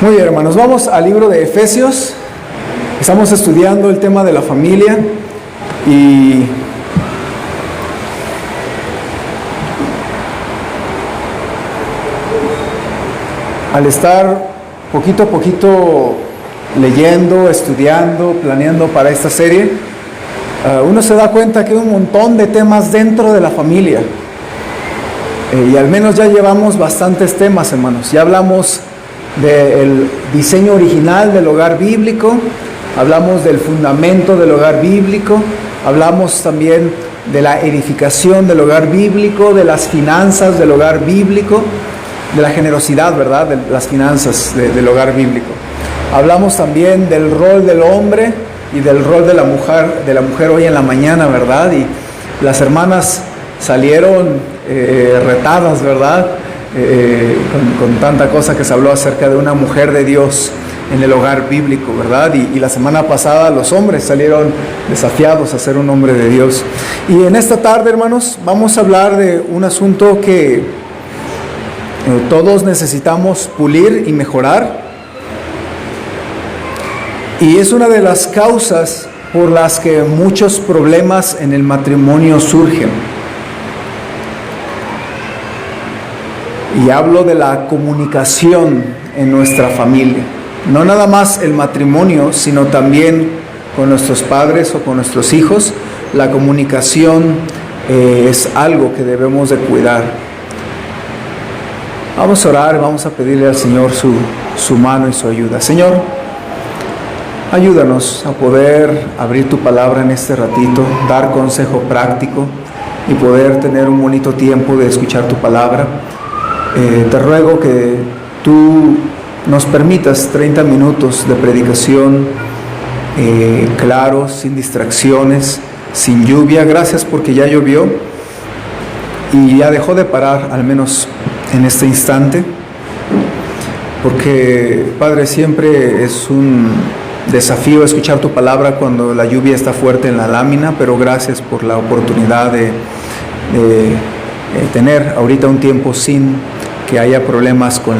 Muy bien, hermanos, vamos al libro de Efesios. Estamos estudiando el tema de la familia y al estar poquito a poquito leyendo, estudiando, planeando para esta serie, uno se da cuenta que hay un montón de temas dentro de la familia. Y al menos ya llevamos bastantes temas, hermanos. Ya hablamos del diseño original del hogar bíblico, hablamos del fundamento del hogar bíblico, hablamos también de la edificación del hogar bíblico, de las finanzas del hogar bíblico, de la generosidad, ¿verdad?, de las finanzas del hogar bíblico. Hablamos también del rol del hombre y del rol de la mujer hoy en la mañana, ¿verdad? Y las hermanas salieron retadas, ¿verdad? Con tanta cosa que se habló acerca de una mujer de Dios en el hogar bíblico, ¿verdad? Y la semana pasada los hombres salieron desafiados a ser un hombre de Dios. Y en esta tarde, hermanos, vamos a hablar de un asunto que todos necesitamos pulir y mejorar. Y es una de las causas por las que muchos problemas en el matrimonio surgen. Y hablo de la comunicación en nuestra familia. No nada más el matrimonio, sino también con nuestros padres o con nuestros hijos. La comunicación es algo que debemos de cuidar. Vamos a orar, vamos a pedirle al Señor su mano y su ayuda. Señor, ayúdanos a poder abrir tu palabra en este ratito, dar consejo práctico y poder tener un bonito tiempo de escuchar tu palabra. Te ruego que tú nos permitas 30 minutos de predicación claros, sin distracciones, sin lluvia. Gracias porque ya llovió y ya dejó de parar, al menos en este instante, porque, Padre, siempre es un desafío escuchar tu palabra cuando la lluvia está fuerte en la lámina, pero gracias por la oportunidad de tener ahorita un tiempo sin que haya problemas con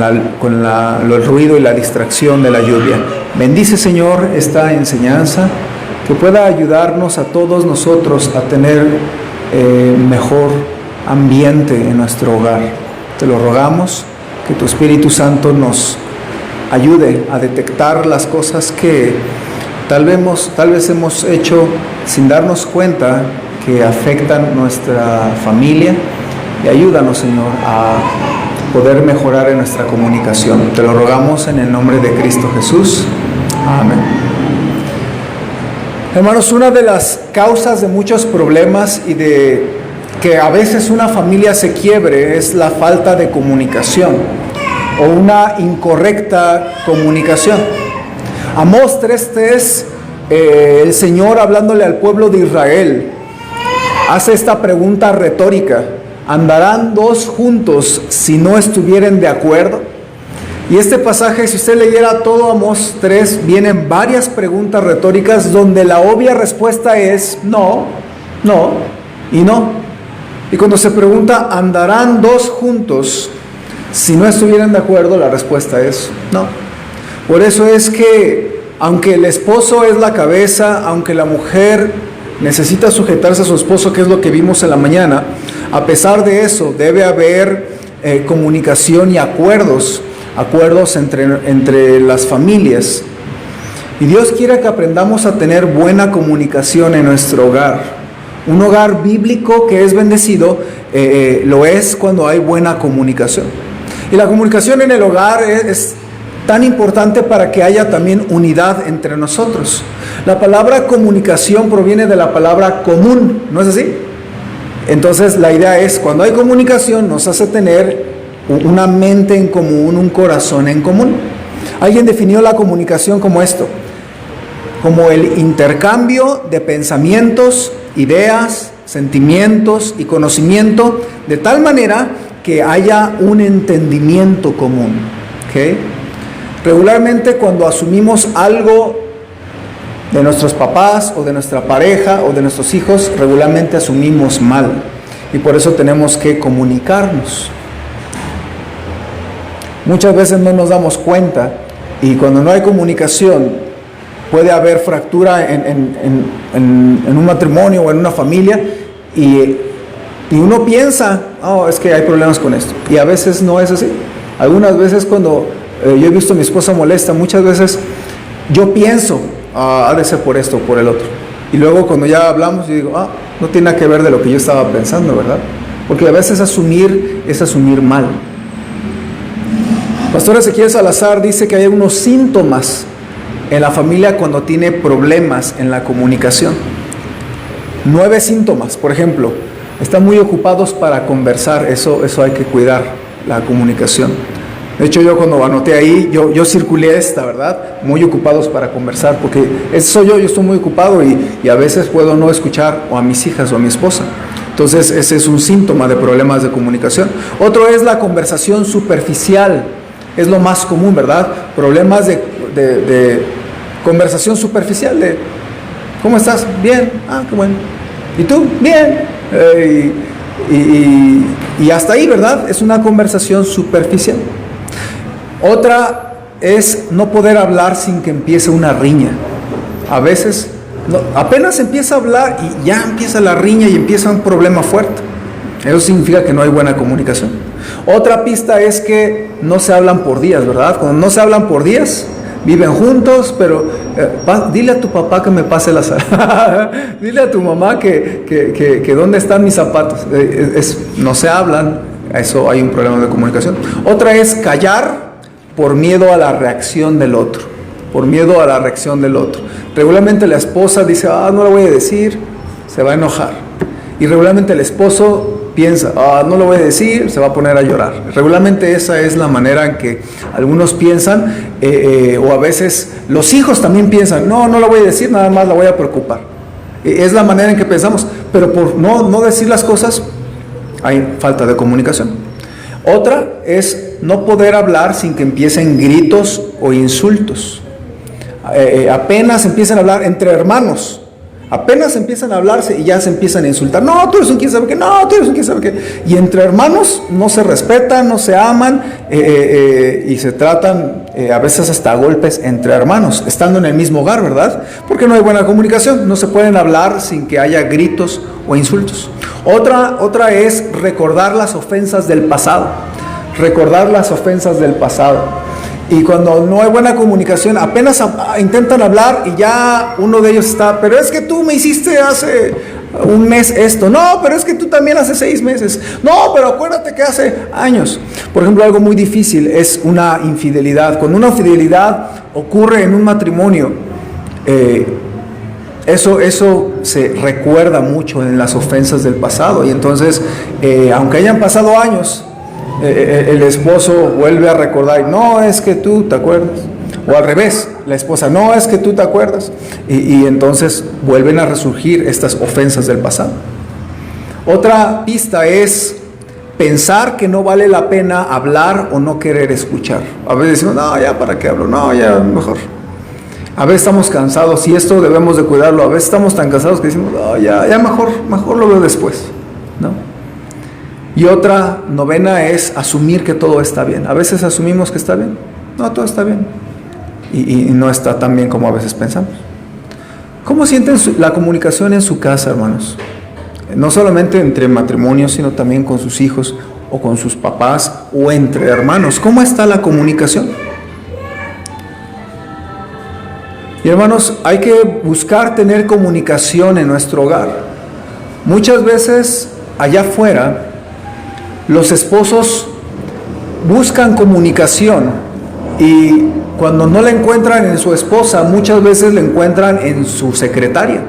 el ruido y la distracción de la lluvia. Bendice, Señor, esta enseñanza, que pueda ayudarnos a todos nosotros a tener mejor ambiente en nuestro hogar. Te lo rogamos, que tu Espíritu Santo nos ayude a detectar las cosas que tal vez hemos hecho sin darnos cuenta que afectan nuestra familia, y ayúdanos, Señor, a poder mejorar en nuestra comunicación. Te lo rogamos en el nombre de Cristo Jesús. Amén. Hermanos, una de las causas de muchos problemas y de que a veces una familia se quiebre es la falta de comunicación o una incorrecta comunicación. Amós 3:3, el Señor, hablándole al pueblo de Israel, hace esta pregunta retórica: ¿andarán dos juntos si no estuvieren de acuerdo? Y este pasaje, si usted leyera todo Amós 3, vienen varias preguntas retóricas donde la obvia respuesta es no, no y no. Y cuando se pregunta, ¿andarán dos juntos si no estuvieran de acuerdo?, la respuesta es no. Por eso es que, aunque el esposo es la cabeza, aunque la mujer necesita sujetarse a su esposo, que es lo que vimos en la mañana, a pesar de eso debe haber comunicación y acuerdos entre las familias. Y Dios quiere que aprendamos a tener buena comunicación en nuestro hogar. Un hogar bíblico que es bendecido lo es cuando hay buena comunicación. Y la comunicación en el hogar es tan importante para que haya también unidad entre nosotros. La palabra comunicación proviene de la palabra común, ¿no es así? Entonces la idea es, cuando hay comunicación, nos hace tener una mente en común, un corazón en común. Alguien definió la comunicación como esto: como el intercambio de pensamientos, ideas, sentimientos y conocimiento, de tal manera que haya un entendimiento común. ¿Okay? Regularmente, cuando asumimos algo de nuestros papás o de nuestra pareja o de nuestros hijos, regularmente asumimos mal, y por eso tenemos que comunicarnos. Muchas veces no nos damos cuenta y cuando no hay comunicación puede haber fractura en un matrimonio o en una familia y uno piensa, oh, es que hay problemas con esto, y a veces no es así. Algunas veces cuando yo he visto a mi esposa molesta, muchas veces yo pienso, ha de ser por esto o por el otro, y luego cuando ya hablamos yo digo, no tiene nada que ver de lo que yo estaba pensando, ¿verdad? Porque a veces asumir es asumir mal. Pastor Ezequiel Salazar dice que hay unos síntomas en la familia cuando tiene problemas en la comunicación. 9 síntomas, por ejemplo, están muy ocupados para conversar, eso hay que cuidar, la comunicación. De hecho, yo cuando anoté ahí, yo circulé esta, ¿verdad? Muy ocupados para conversar, porque eso soy yo estoy muy ocupado y a veces puedo no escuchar o a mis hijas o a mi esposa. Entonces, ese es un síntoma de problemas de comunicación. Otro es la conversación superficial, es lo más común, ¿verdad? Problemas de conversación superficial, de ¿cómo estás? Bien, qué bueno. ¿Y tú? Bien. Y hasta ahí, ¿verdad? Es una conversación superficial. Otra es no poder hablar sin que empiece una riña. A veces, apenas empieza a hablar y ya empieza la riña y empieza un problema fuerte. Eso significa que no hay buena comunicación. Otra pista es que no se hablan por días, ¿verdad? Cuando no se hablan por días, viven juntos, pero dile a tu papá que me pase la sal. Dile a tu mamá que dónde están mis zapatos. No se hablan, eso hay un problema de comunicación. Otra es callar por miedo a la reacción del otro. Por miedo a la reacción del otro. Regularmente la esposa dice, no le voy a decir, se va a enojar. Y regularmente el esposo piensa, no lo voy a decir, se va a poner a llorar. Regularmente esa es la manera en que algunos piensan, o a veces los hijos también piensan, no lo voy a decir, nada más la voy a preocupar. Es la manera en que pensamos, pero por no decir las cosas, hay falta de comunicación. Otra es no poder hablar sin que empiecen gritos o insultos. Apenas empiezan a hablar entre hermanos. Apenas empiezan a hablarse y ya se empiezan a insultar. No, tú eres un quién sabe qué, no, tú eres un quién sabe qué. Y entre hermanos no se respetan, no se aman y se tratan a veces hasta golpes entre hermanos, estando en el mismo hogar, ¿verdad? Porque no hay buena comunicación, no se pueden hablar sin que haya gritos o insultos. Otra es recordar las ofensas del pasado. Recordar las ofensas del pasado. Y cuando no hay buena comunicación, apenas intentan hablar y ya uno de ellos está, pero es que tú me hiciste hace un mes esto. No, pero es que tú también hace 6 meses. No, pero acuérdate que hace años. Por ejemplo, algo muy difícil es una infidelidad. Cuando una infidelidad ocurre en un matrimonio, eso se recuerda mucho en las ofensas del pasado. Y entonces, aunque hayan pasado años, el esposo vuelve a recordar, no, es que tú te acuerdas. O al revés, la esposa, no, es que tú te acuerdas. Y entonces vuelven a resurgir estas ofensas del pasado. Otra pista es pensar que no vale la pena hablar o no querer escuchar. A veces decimos, no, ya para qué hablo, no, ya mejor. A veces estamos cansados y esto debemos de cuidarlo. A veces estamos tan cansados que decimos, no, ya mejor lo veo después, ¿no? Y otra novena es asumir que todo está bien. A veces asumimos que está bien. No, todo está bien. Y no está tan bien como a veces pensamos. ¿Cómo sienten la comunicación en su casa, hermanos? No solamente entre matrimonios, sino también con sus hijos o con sus papás o entre hermanos. ¿Cómo está la comunicación? Y hermanos, hay que buscar tener comunicación en nuestro hogar. Muchas veces allá afuera, los esposos buscan comunicación y cuando no la encuentran en su esposa, muchas veces la encuentran en su secretaria.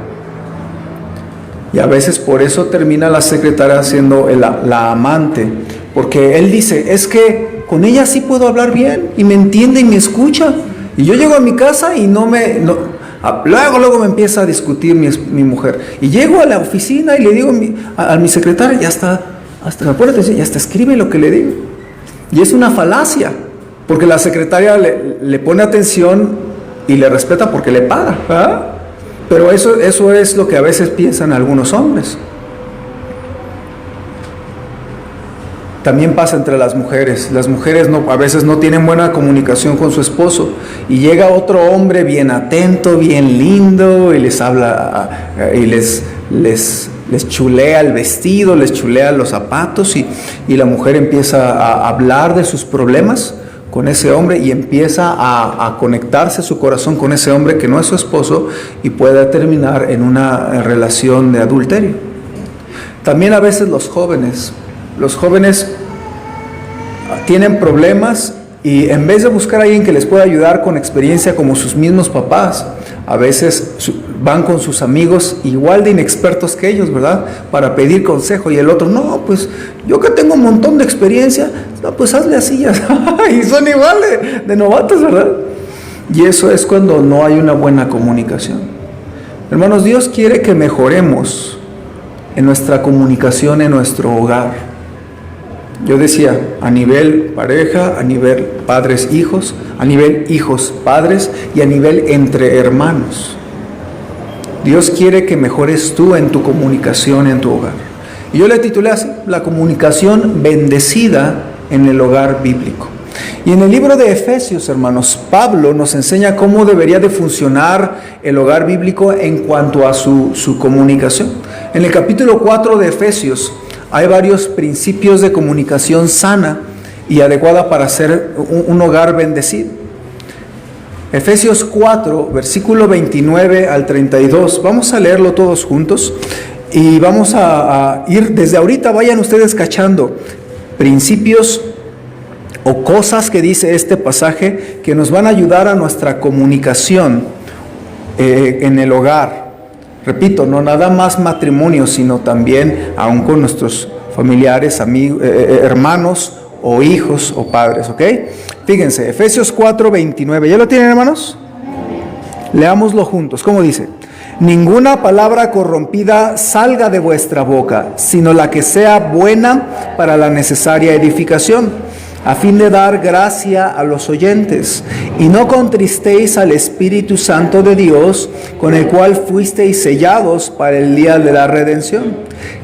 Y a veces por eso termina la secretaria siendo la amante. Porque él dice, es que con ella sí puedo hablar bien y me entiende y me escucha. Y yo llego a mi casa y luego me empieza a discutir mi mujer. Y llego a la oficina y le digo a mi secretaria, ya está. Hasta escribe lo que le digo. Y es una falacia, porque la secretaria le pone atención y le respeta porque le paga, ¿verdad? Pero eso es lo que a veces piensan algunos hombres. También pasa entre las mujeres. Las mujeres a veces no tienen buena comunicación con su esposo y llega otro hombre bien atento, bien lindo y les habla y les chulea el vestido, les chulea los zapatos y la mujer empieza a hablar de sus problemas con ese hombre y empieza a conectarse su corazón con ese hombre que no es su esposo y puede terminar en una relación de adulterio. También a veces los jóvenes tienen problemas y en vez de buscar a alguien que les pueda ayudar con experiencia como sus mismos papás, a veces van con sus amigos igual de inexpertos que ellos, ¿verdad? Para pedir consejo y el otro, no, pues yo que tengo un montón de experiencia, no, pues hazle así, y son igual de novatos, ¿verdad? Y eso es cuando no hay una buena comunicación. Hermanos, Dios quiere que mejoremos en nuestra comunicación en nuestro hogar. Yo decía, a nivel pareja, a nivel padres-hijos, a nivel hijos-padres y a nivel entre hermanos. Dios quiere que mejores tú en tu comunicación en tu hogar. Y yo le titulé así, la comunicación bendecida en el hogar bíblico. Y en el libro de Efesios, hermanos, Pablo nos enseña cómo debería de funcionar el hogar bíblico en cuanto a su comunicación. En el capítulo 4 de Efesios, hay varios principios de comunicación sana y adecuada para ser un hogar bendecido. Efesios 4, versículo 29 al 32. Vamos a leerlo todos juntos y vamos a ir desde ahorita, vayan ustedes cachando principios o cosas que dice este pasaje que nos van a ayudar a nuestra comunicación en el hogar. Repito, no nada más matrimonio, sino también aún con nuestros familiares, amigos, hermanos o hijos o padres, ¿ok? Fíjense, Efesios 4, 29. ¿Ya lo tienen, hermanos? Leámoslo juntos. ¿Cómo dice? Ninguna palabra corrompida salga de vuestra boca, sino la que sea buena para la necesaria edificación, a fin de dar gracia a los oyentes. Y no contristéis al Espíritu Santo de Dios, con el cual fuisteis sellados para el día de la redención.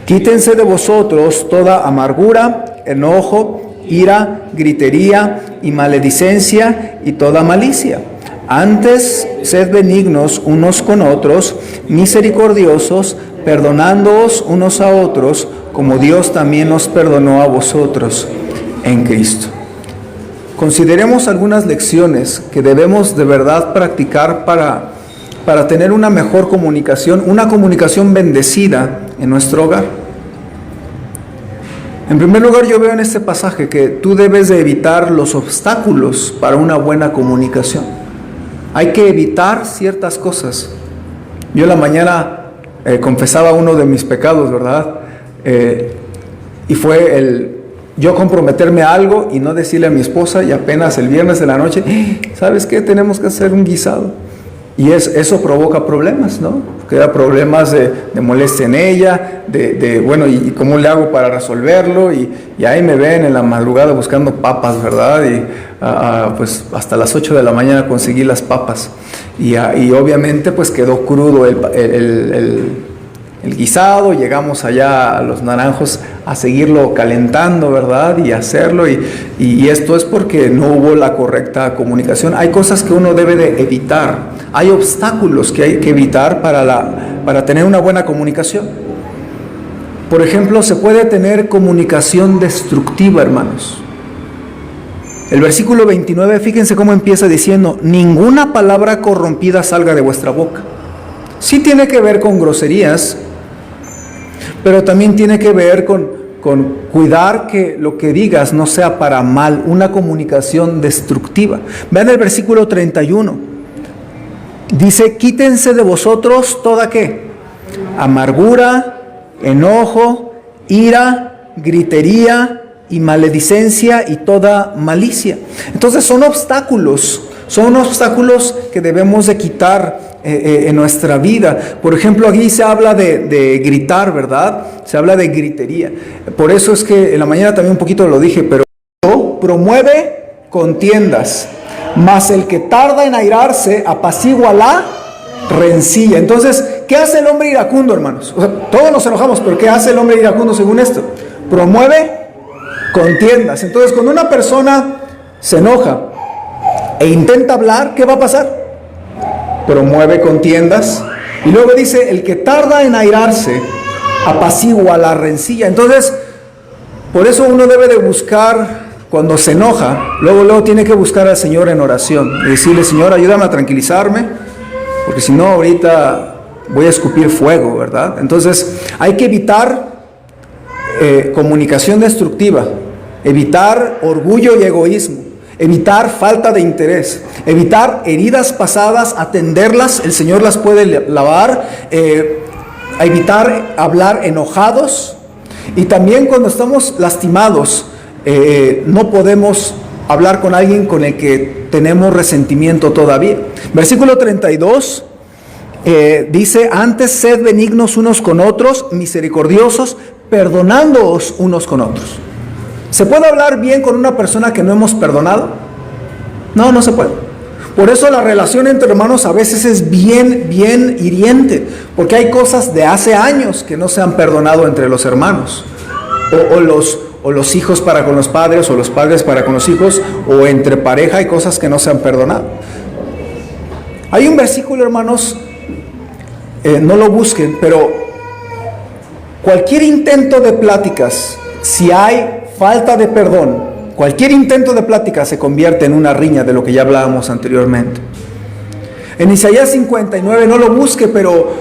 Quítense de vosotros toda amargura, enojo, ira, gritería y maledicencia y toda malicia. Antes, sed benignos unos con otros, misericordiosos, perdonándoos unos a otros, como Dios también os perdonó a vosotros en Cristo. Consideremos algunas lecciones que debemos de verdad practicar para tener una mejor comunicación, una comunicación bendecida en nuestro hogar. En primer lugar, yo veo en este pasaje que tú debes de evitar los obstáculos para una buena comunicación. Hay que evitar ciertas cosas. Yo en la mañana confesaba uno de mis pecados, ¿verdad? Y fue yo comprometerme a algo y no decirle a mi esposa, y apenas el viernes de la noche, ¿sabes qué? Tenemos que hacer un guisado. Y eso provoca problemas, ¿no? Queda problemas de molestia en ella, bueno, ¿y cómo le hago para resolverlo? Y ahí me ven en la madrugada buscando papas, ¿verdad? Y pues hasta las 8 de la mañana conseguí las papas. Y obviamente pues quedó crudo el guisado. Llegamos allá a Los Naranjos a seguirlo calentando, ¿verdad? Y hacerlo, y esto es porque no hubo la correcta comunicación. Hay cosas que uno debe de evitar, hay obstáculos que hay que evitar para tener una buena comunicación. Por ejemplo, se puede tener comunicación destructiva, hermanos. El versículo 29, fíjense cómo empieza diciendo, ninguna palabra corrompida salga de vuestra boca. Sí tiene que ver con groserías, pero también tiene que ver con cuidar que lo que digas no sea para mal, una comunicación destructiva. Vean el versículo 31. Dice, quítense de vosotros toda ¿qué? Amargura, enojo, ira, gritería y maledicencia y toda malicia. Entonces son obstáculos que debemos de quitar en nuestra vida. Por ejemplo, aquí se habla de gritar, ¿verdad? Se habla de gritería. Por eso es que en la mañana también un poquito lo dije, pero promueve contiendas, mas el que tarda en airarse apacigua la rencilla. Entonces, ¿qué hace el hombre iracundo, hermanos? O sea, todos nos enojamos, pero ¿qué hace el hombre iracundo según esto? Promueve contiendas. Entonces, cuando una persona se enoja e intenta hablar, ¿qué va a pasar? Promueve contiendas. Y luego dice, el que tarda en airarse, apacigua la rencilla. Entonces, por eso uno debe de buscar, cuando se enoja, luego tiene que buscar al Señor en oración. Y decirle, Señor, ayúdame a tranquilizarme, porque si no, ahorita voy a escupir fuego, ¿verdad? Entonces, hay que evitar comunicación destructiva, evitar orgullo y egoísmo, evitar falta de interés, evitar heridas pasadas, atenderlas, el Señor las puede lavar, evitar hablar enojados, y también cuando estamos lastimados, no podemos hablar con alguien con el que tenemos resentimiento todavía. Versículo 32 dice, antes sed benignos unos con otros, misericordiosos, perdonándoos unos con otros. ¿Se puede hablar bien con una persona que no hemos perdonado? No, no se puede. Por eso la relación entre hermanos a veces es bien hiriente, porque hay cosas de hace años que no se han perdonado entre los hermanos, o los hijos para con los padres, o los padres para con los hijos, o entre pareja hay cosas que no se han perdonado. Hay un versículo, hermanos, no lo busquen, pero cualquier intento de pláticas, si hay falta de perdón, cualquier intento de plática se convierte en una riña, de lo que ya hablábamos anteriormente. En Isaías 59, no lo busque, pero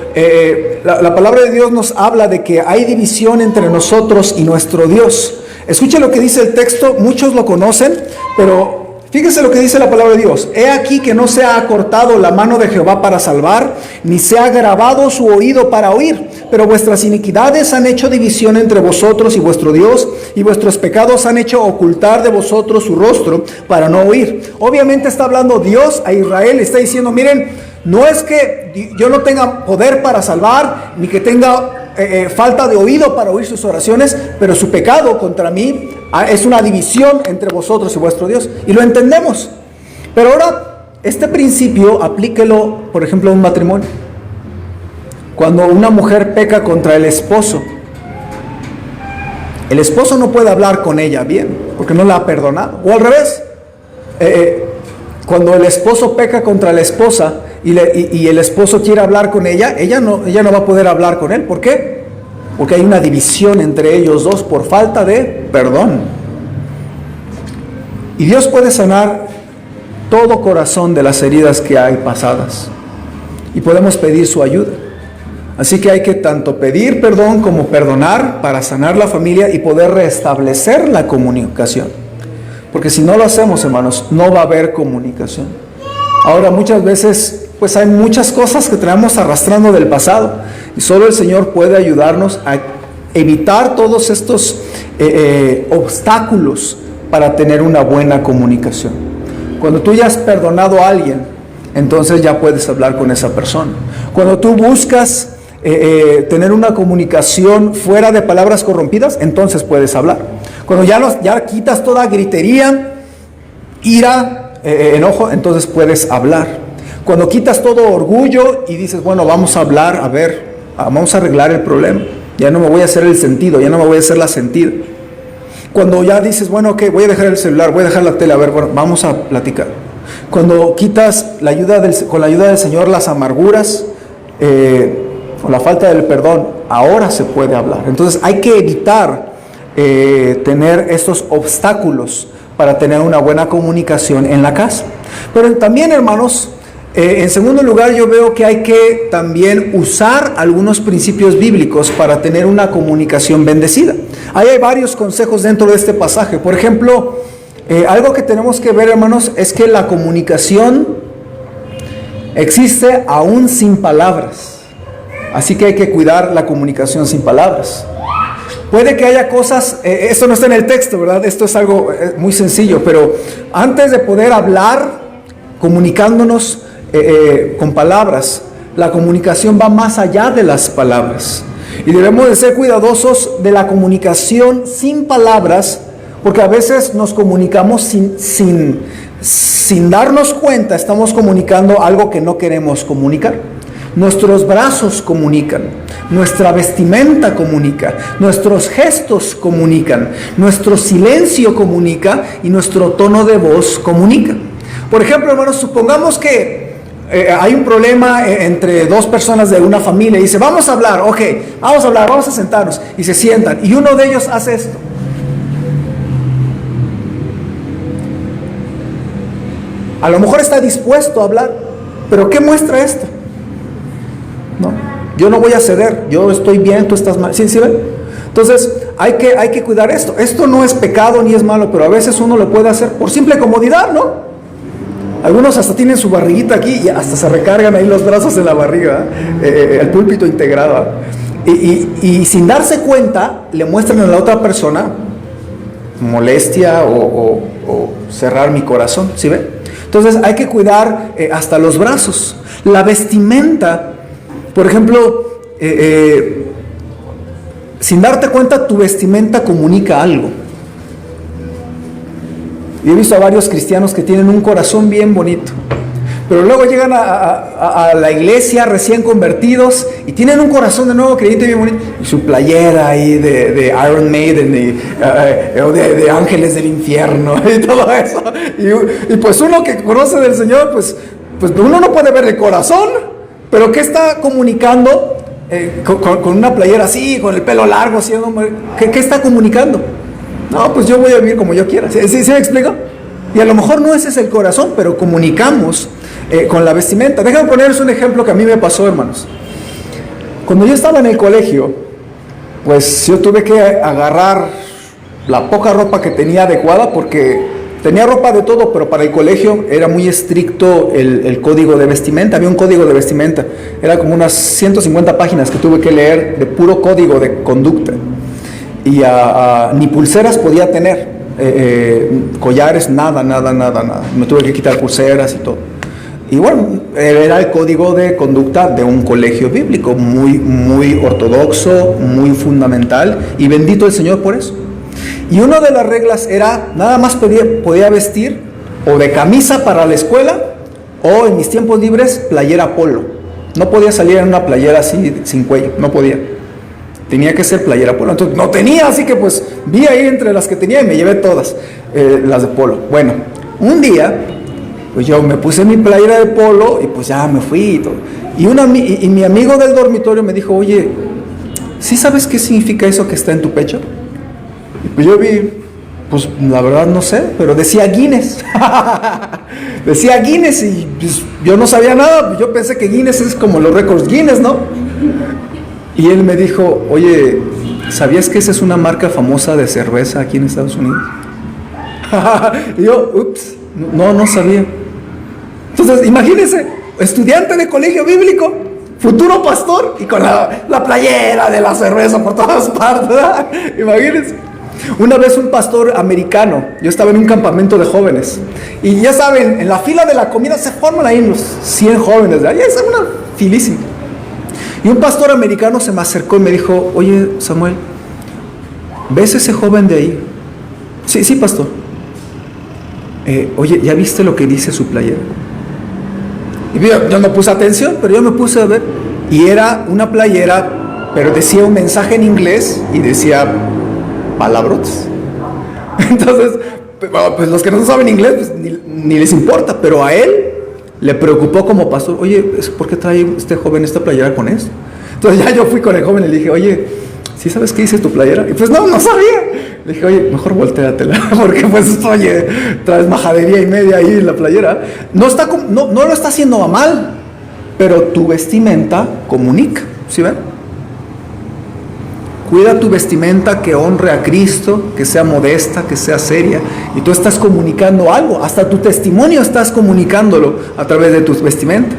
la palabra de Dios nos habla de que hay división entre nosotros y nuestro Dios. Escuche lo que dice el texto, muchos lo conocen, pero fíjese lo que dice la palabra de Dios. He aquí que no se ha acortado la mano de Jehová para salvar, ni se ha agravado su oído para oír, pero vuestras iniquidades han hecho división entre vosotros y vuestro Dios, y vuestros pecados han hecho ocultar de vosotros su rostro para no oír. Obviamente está hablando Dios a Israel, está diciendo, miren, no es que yo no tenga poder para salvar, ni que tenga falta de oído para oír sus oraciones, pero su pecado contra mí es una división entre vosotros y vuestro Dios, y lo entendemos. Pero ahora, este principio aplíquelo, por ejemplo, a un matrimonio. Cuando una mujer peca contra el esposo no puede hablar con ella bien, porque no la ha perdonado. O al revés, cuando el esposo peca contra la esposa y el esposo quiere hablar con ella no va a poder hablar con él. ¿Por qué? Porque hay una división entre ellos dos por falta de perdón. Y Dios puede sanar todo corazón de las heridas que hay pasadas, y podemos pedir su ayuda. Así que hay que tanto pedir perdón como perdonar para sanar la familia y poder restablecer la comunicación. Porque si no lo hacemos, hermanos, no va a haber comunicación. Ahora, muchas veces, pues hay muchas cosas que traemos arrastrando del pasado, y solo el Señor puede ayudarnos a evitar todos estos obstáculos para tener una buena comunicación. Cuando tú ya has perdonado a alguien, entonces ya puedes hablar con esa persona. Cuando tú buscas tener una comunicación fuera de palabras corrompidas, entonces puedes hablar. Cuando ya quitas toda gritería, ira, enojo, entonces puedes hablar. Cuando quitas todo orgullo y dices, bueno, vamos a hablar, a ver, vamos a arreglar el problema, ya no me voy a hacer el sentido, ya no me voy a hacer la sentida. Cuando ya dices, bueno, ok, voy a dejar el celular, voy a dejar la tele, a ver, bueno, vamos a platicar. Cuando quitas con la ayuda del Señor las amarguras, o la falta del perdón, ahora se puede hablar. Entonces hay que evitar tener estos obstáculos para tener una buena comunicación en la casa. Pero también, hermanos, en segundo lugar, yo veo que hay que también usar algunos principios bíblicos para tener una comunicación bendecida. Ahí hay varios consejos dentro de este pasaje. Por ejemplo, algo que tenemos que ver, hermanos, es que la comunicación existe aún sin palabras. Así que hay que cuidar la comunicación sin palabras. Puede que haya cosas, esto no está en el texto, ¿verdad? Esto es algo muy sencillo, pero antes de poder hablar, comunicándonos con palabras, la comunicación va más allá de las palabras. Y debemos de ser cuidadosos de la comunicación sin palabras, porque a veces nos comunicamos sin darnos cuenta, estamos comunicando algo que no queremos comunicar. nuestros brazos comunican, nuestra vestimenta comunica, nuestros gestos comunican, nuestro silencio comunica y nuestro tono de voz comunica. Por ejemplo, hermanos, supongamos que hay un problema entre dos personas de una familia y dice, vamos a hablar, ok, vamos a hablar, vamos a sentarnos, y se sientan, y uno de ellos hace esto. A lo mejor está dispuesto a hablar, pero ¿qué muestra esto? No, yo no voy a ceder, yo estoy bien, tú estás mal. ¿Sí ven? Entonces hay que cuidar esto. Esto no es pecado ni es malo, pero a veces uno lo puede hacer por simple comodidad, ¿no? Algunos hasta tienen su barriguita aquí y hasta se recargan ahí los brazos en la barriga, el púlpito integrado. Y sin darse cuenta, le muestran a la otra persona molestia o cerrar mi corazón, ¿sí ven? Entonces hay que cuidar hasta los brazos. La vestimenta, por ejemplo, sin darte cuenta, tu vestimenta comunica algo. Yo he visto a varios cristianos que tienen un corazón bien bonito, pero luego llegan a la iglesia recién convertidos y tienen un corazón de nuevo creyente bien bonito, y su playera ahí de Iron Maiden o de Ángeles del Infierno y todo eso, y pues uno que conoce del Señor, pues uno no puede ver el corazón, pero ¿qué está comunicando con una playera así, con el pelo largo así? ¿Qué está comunicando? No, pues yo voy a vivir como yo quiera. ¿Sí me explico? Y a lo mejor no ese es el corazón, pero comunicamos con la vestimenta. Déjame ponerles un ejemplo que a mí me pasó, hermanos. Cuando yo estaba en el colegio, pues yo tuve que agarrar la poca ropa que tenía adecuada, porque tenía ropa de todo, pero para el colegio era muy estricto el código de vestimenta. Había un código de vestimenta. Era como unas 150 páginas que tuve que leer de puro código de conducta. Y ni pulseras podía tener, collares, nada. Me tuve que quitar pulseras y todo. Y bueno, era el código de conducta de un colegio bíblico, muy ortodoxo, muy fundamental, y bendito el Señor por eso. Y una de las reglas era, nada más podía vestir o de camisa para la escuela, o en mis tiempos libres, playera polo. No podía salir en una playera así, sin cuello, no podía. Tenía que ser playera polo. Entonces no tenía, así que pues vi ahí entre las que tenía y me llevé todas las de polo. Bueno, un día pues yo me puse mi playera de polo y pues ya me fui y todo. Y mi amigo del dormitorio me dijo, oye, ¿sí sabes qué significa eso que está en tu pecho? Y pues yo vi, pues la verdad no sé, pero decía Guinness. Decía Guinness y pues, yo no sabía nada. Yo pensé que Guinness es como los récords Guinness, ¿no? Y él me dijo, oye, ¿sabías que esa es una marca famosa de cerveza aquí en Estados Unidos? Y yo, ups, no sabía. Entonces, imagínense, estudiante de colegio bíblico, futuro pastor, y con la playera de la cerveza por todas partes, ¿verdad? Imagínense. Una vez un pastor americano, yo estaba en un campamento de jóvenes, y ya saben, en la fila de la comida se forman ahí unos 100 jóvenes, ¿verdad? Y es una filísima. Y un pastor americano se me acercó y me dijo, oye, Samuel, ¿ves ese joven de ahí? Sí, pastor. Oye, ¿ya viste lo que dice su playera? Y yo no puse atención, pero yo me puse a ver. Y era una playera, pero decía un mensaje en inglés y decía palabrotas. Entonces, pues los que no saben inglés, pues ni les importa, pero a él le preocupó como pastor, oye, ¿por qué trae este joven esta playera con esto? Entonces ya yo fui con el joven y le dije, oye, ¿sí sabes qué dice tu playera? Y pues no sabía. Le dije, oye, mejor voltéatela, porque pues, oye, traes majadería y media ahí en la playera. No lo está haciendo mal, pero tu vestimenta comunica, ¿sí ven? Cuida tu vestimenta, que honre a Cristo, que sea modesta, que sea seria. Y tú estás comunicando algo, hasta tu testimonio estás comunicándolo a través de tu vestimenta.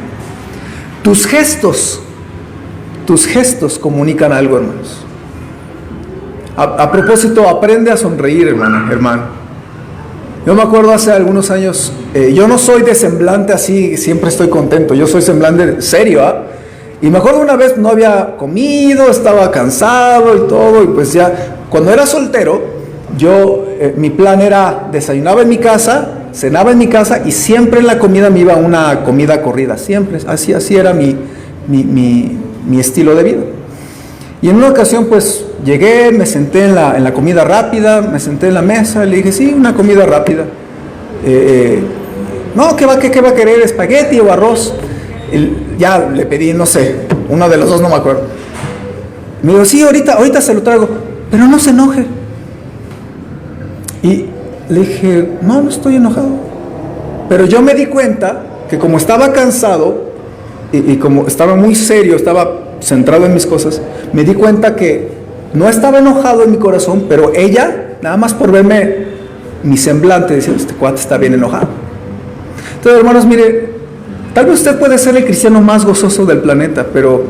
Tus gestos comunican algo, hermanos. A propósito, aprende a sonreír, hermano. Yo me acuerdo hace algunos años, yo no soy de semblante así, siempre estoy contento, yo soy semblante serio, ¿ah? Y me acuerdo una vez no había comido, estaba cansado y todo, y pues ya, cuando era soltero, mi plan era, desayunaba en mi casa, cenaba en mi casa, y siempre en la comida me iba a una comida corrida, siempre, así era mi mi estilo de vida. Y en una ocasión pues llegué, me senté en la comida rápida, me senté en la mesa, le dije, sí, una comida rápida. No, ¿qué va a querer? ¿Espagueti o arroz? Ya le pedí, no sé, uno de los dos, no me acuerdo. Me dijo, sí, ahorita se lo traigo, pero no se enoje. Y le dije, no estoy enojado. Pero yo me di cuenta que como estaba cansado y como estaba muy serio, estaba centrado en mis cosas, me di cuenta que no estaba enojado en mi corazón, pero ella, nada más por verme mi semblante, decía, este cuate está bien enojado. Entonces, hermanos, mire, tal vez usted puede ser el cristiano más gozoso del planeta, pero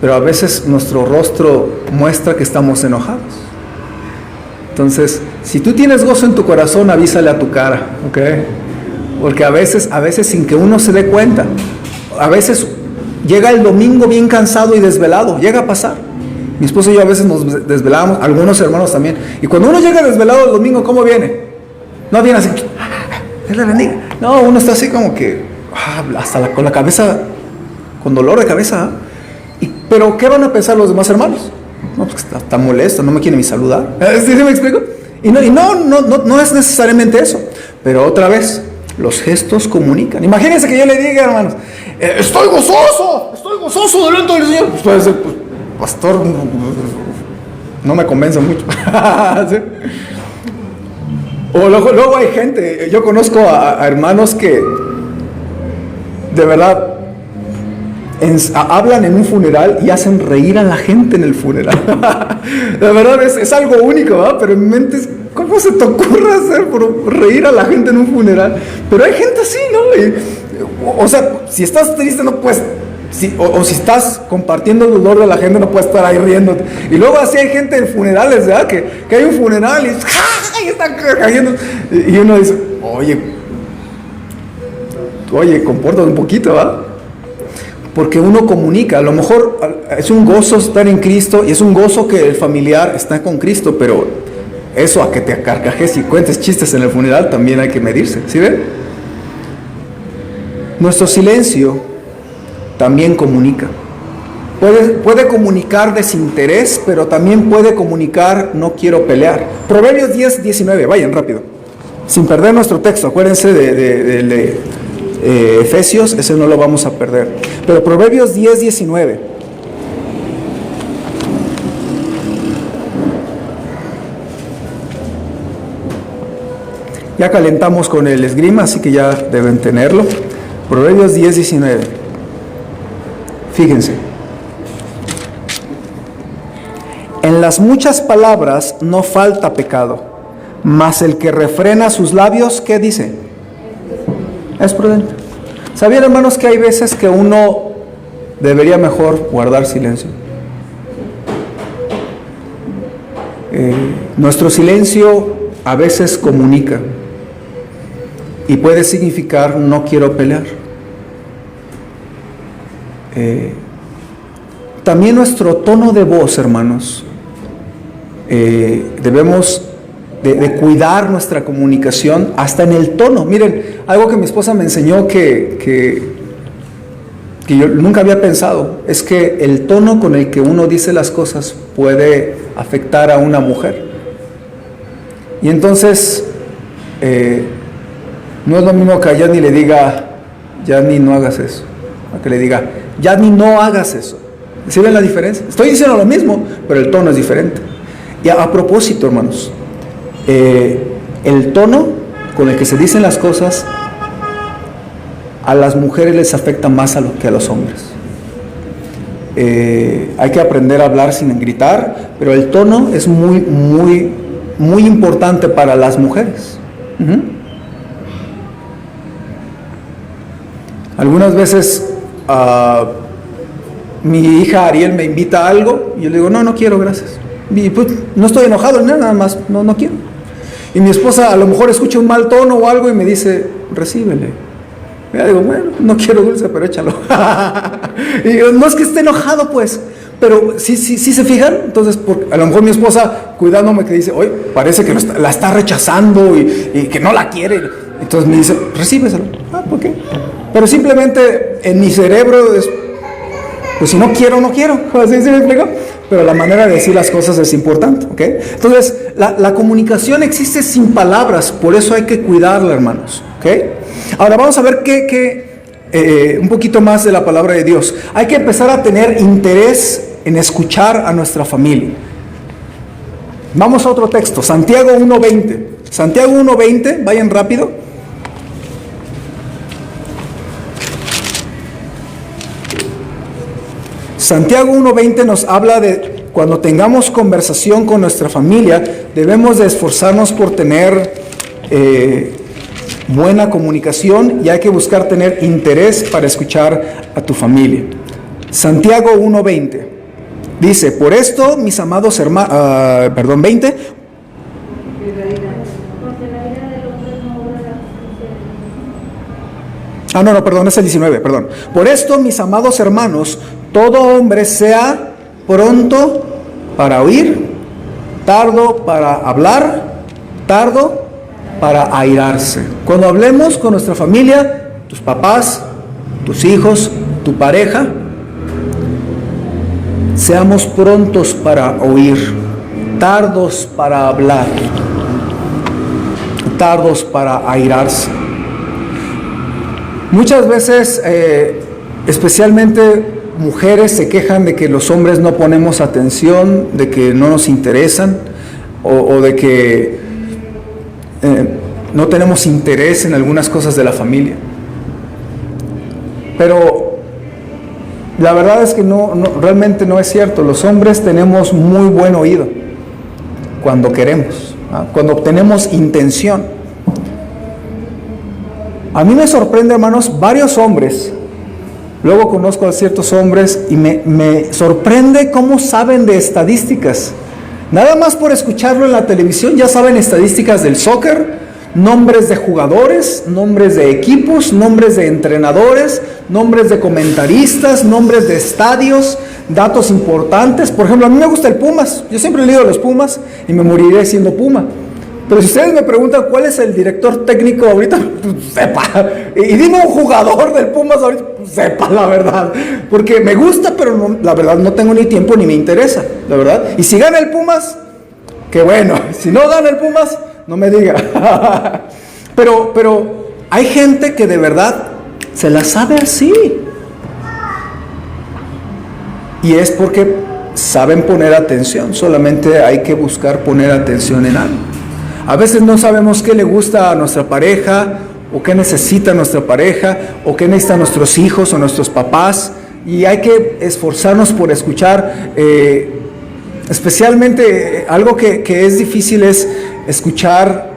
a veces nuestro rostro muestra que estamos enojados. Entonces, si tú tienes gozo en tu corazón, avísale a tu cara, ¿ok? Porque a veces sin que uno se dé cuenta, a veces llega el domingo bien cansado y desvelado, llega a pasar. Mi esposo y yo a veces nos desvelamos, algunos hermanos también. Y cuando uno llega desvelado el domingo, ¿cómo viene? No viene así, Dios le bendiga. No, uno está así como que, hasta con la cabeza, con dolor de cabeza. Pero ¿qué van a pensar los demás hermanos? No, pues está molesto, no me quiere ni saludar. ¿Sí me explico? Y no es necesariamente eso. Pero otra vez, los gestos comunican. Imagínense que yo le diga, hermanos, estoy gozoso delante del Señor. Pues puede ser, pues, pastor, no me convence mucho. ¿Sí? O luego hay gente, yo conozco a hermanos que de verdad hablan en un funeral y hacen reír a la gente en el funeral. De verdad es algo único, ¿verdad? Pero en mi mente es, ¿cómo se te ocurre hacer por reír a la gente en un funeral? Pero hay gente así, ¿no? O sea, si estás triste no puedes, o si estás compartiendo el dolor de la gente no puedes estar ahí riéndote. Y luego así hay gente en funerales, ¿verdad? Que hay un funeral y están cayendo. Y uno dice, oye, compórtate un poquito, ¿verdad? Porque uno comunica, a lo mejor es un gozo estar en Cristo y es un gozo que el familiar está con Cristo, pero eso a que te acarcajes y cuentes chistes en el funeral también hay que medirse, ¿sí ven? Nuestro silencio también comunica. Puede comunicar desinterés, pero también puede comunicar no quiero pelear. Proverbios 10, 19, vayan rápido. Sin perder nuestro texto, acuérdense de Efesios, ese no lo vamos a perder. Pero Proverbios 10, 19. Ya calentamos con el esgrima, así que ya deben tenerlo. Proverbios 10, 19. Fíjense. En las muchas palabras no falta pecado, mas el que refrena sus labios, ¿qué dice? Es prudente. ¿Sabían, hermanos, que hay veces que uno debería mejor guardar silencio? Nuestro silencio a veces comunica y puede significar no quiero pelear. También nuestro tono de voz, hermanos, debemos de cuidar nuestra comunicación hasta en el tono. Miren, algo que mi esposa me enseñó que yo nunca había pensado, es que el tono con el que uno dice las cosas puede afectar a una mujer. Y entonces, no es lo mismo que a Yanni le diga, Yanni, no hagas eso, a que le diga, Yanni, no hagas eso. ¿Sí ven la diferencia? Estoy diciendo lo mismo, pero el tono es diferente. Y a propósito, hermanos, el tono con el que se dicen las cosas a las mujeres les afecta más que a los hombres. Hay que aprender a hablar sin gritar, pero el tono es muy, muy, muy importante para las mujeres. Algunas veces mi hija Ariel me invita a algo y yo le digo, no quiero, gracias. Y pues, no estoy enojado, nada más, no quiero. Y mi esposa a lo mejor escucha un mal tono o algo y me dice, recíbele. Y yo digo, bueno, no quiero dulce, pero échalo. Y yo, no es que esté enojado, pues, pero sí se fijan. Entonces, a lo mejor mi esposa cuidándome que dice, oye, parece que la está rechazando y que no la quiere. Entonces me dice, recíbeselo. ¿Por qué? Pero simplemente en mi cerebro Pues si no quiero, no quiero. ¿Sí me explico? Pero la manera de decir las cosas es importante, ¿ok? Entonces, la comunicación existe sin palabras, por eso hay que cuidarla, hermanos, ¿ok? Ahora vamos a ver un poquito más de la palabra de Dios. Hay que empezar a tener interés en escuchar a nuestra familia. Vamos a otro texto, Santiago 1:20. Santiago 1:20, vayan rápido. Santiago 1:20 nos habla de cuando tengamos conversación con nuestra familia, debemos de esforzarnos por tener buena comunicación y hay que buscar tener interés para escuchar a tu familia. Santiago 1:20 dice, por esto, mis amados hermanos, 20. Es el 19, perdón. Por esto, mis amados hermanos, todo hombre sea pronto para oír, tardo para hablar, tardo para airarse. Cuando hablemos con nuestra familia, tus papás, tus hijos, tu pareja, seamos prontos para oír, tardos para hablar, tardos para airarse. Muchas veces, especialmente mujeres se quejan de que los hombres no ponemos atención, de que no nos interesan o de que no tenemos interés en algunas cosas de la familia. Pero la verdad es que realmente no es cierto. Los hombres tenemos muy buen oído cuando queremos, cuando obtenemos intención. A mí me sorprende, hermanos, varios hombres. Luego conozco a ciertos hombres y me sorprende cómo saben de estadísticas. Nada más por escucharlo en la televisión ya saben estadísticas del soccer, nombres de jugadores, nombres de equipos, nombres de entrenadores, nombres de comentaristas, nombres de estadios, datos importantes. Por ejemplo, a mí me gusta el Pumas. Yo siempre he leído los Pumas y me moriré siendo Puma. Pero si ustedes me preguntan cuál es el director técnico ahorita, pues sepa. Y dime un jugador del Pumas ahorita, pues sepa la verdad. Porque me gusta, pero no, la verdad no tengo ni tiempo ni me interesa, la verdad. Y si gana el Pumas, qué bueno. Si no gana el Pumas, no me diga. Pero hay gente que de verdad se la sabe así. Y es porque saben poner atención. Solamente hay que buscar poner atención en algo. A veces no sabemos qué le gusta a nuestra pareja, o qué necesita nuestra pareja, o qué necesitan nuestros hijos o nuestros papás, y hay que esforzarnos por escuchar. Especialmente algo que es difícil es escuchar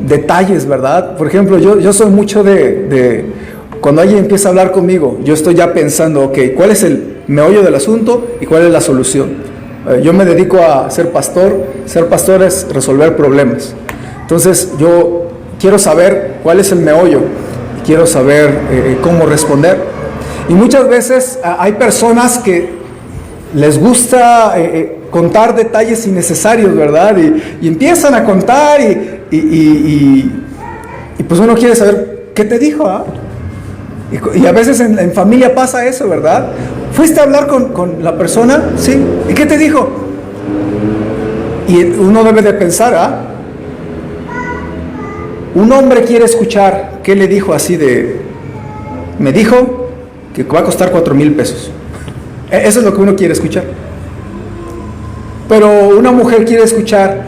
detalles, ¿verdad? Por ejemplo, yo soy mucho de cuando alguien empieza a hablar conmigo, yo estoy ya pensando, ok, ¿cuál es el meollo del asunto y cuál es la solución? Yo me dedico a ser pastor. Ser pastor es resolver problemas. Entonces yo quiero saber cuál es el meollo, quiero saber cómo responder. Y muchas veces hay personas que les gusta contar detalles innecesarios, ¿verdad? Y empiezan a contar y pues uno quiere saber qué te dijo, ¿ah? Y a veces en familia pasa eso, ¿verdad? ¿Fuiste a hablar con la persona? Sí. ¿Y qué te dijo? Y uno debe de pensar, un hombre quiere escuchar qué le dijo así me dijo que va a costar 4,000 pesos. Eso es lo que uno quiere escuchar. Pero una mujer quiere escuchar,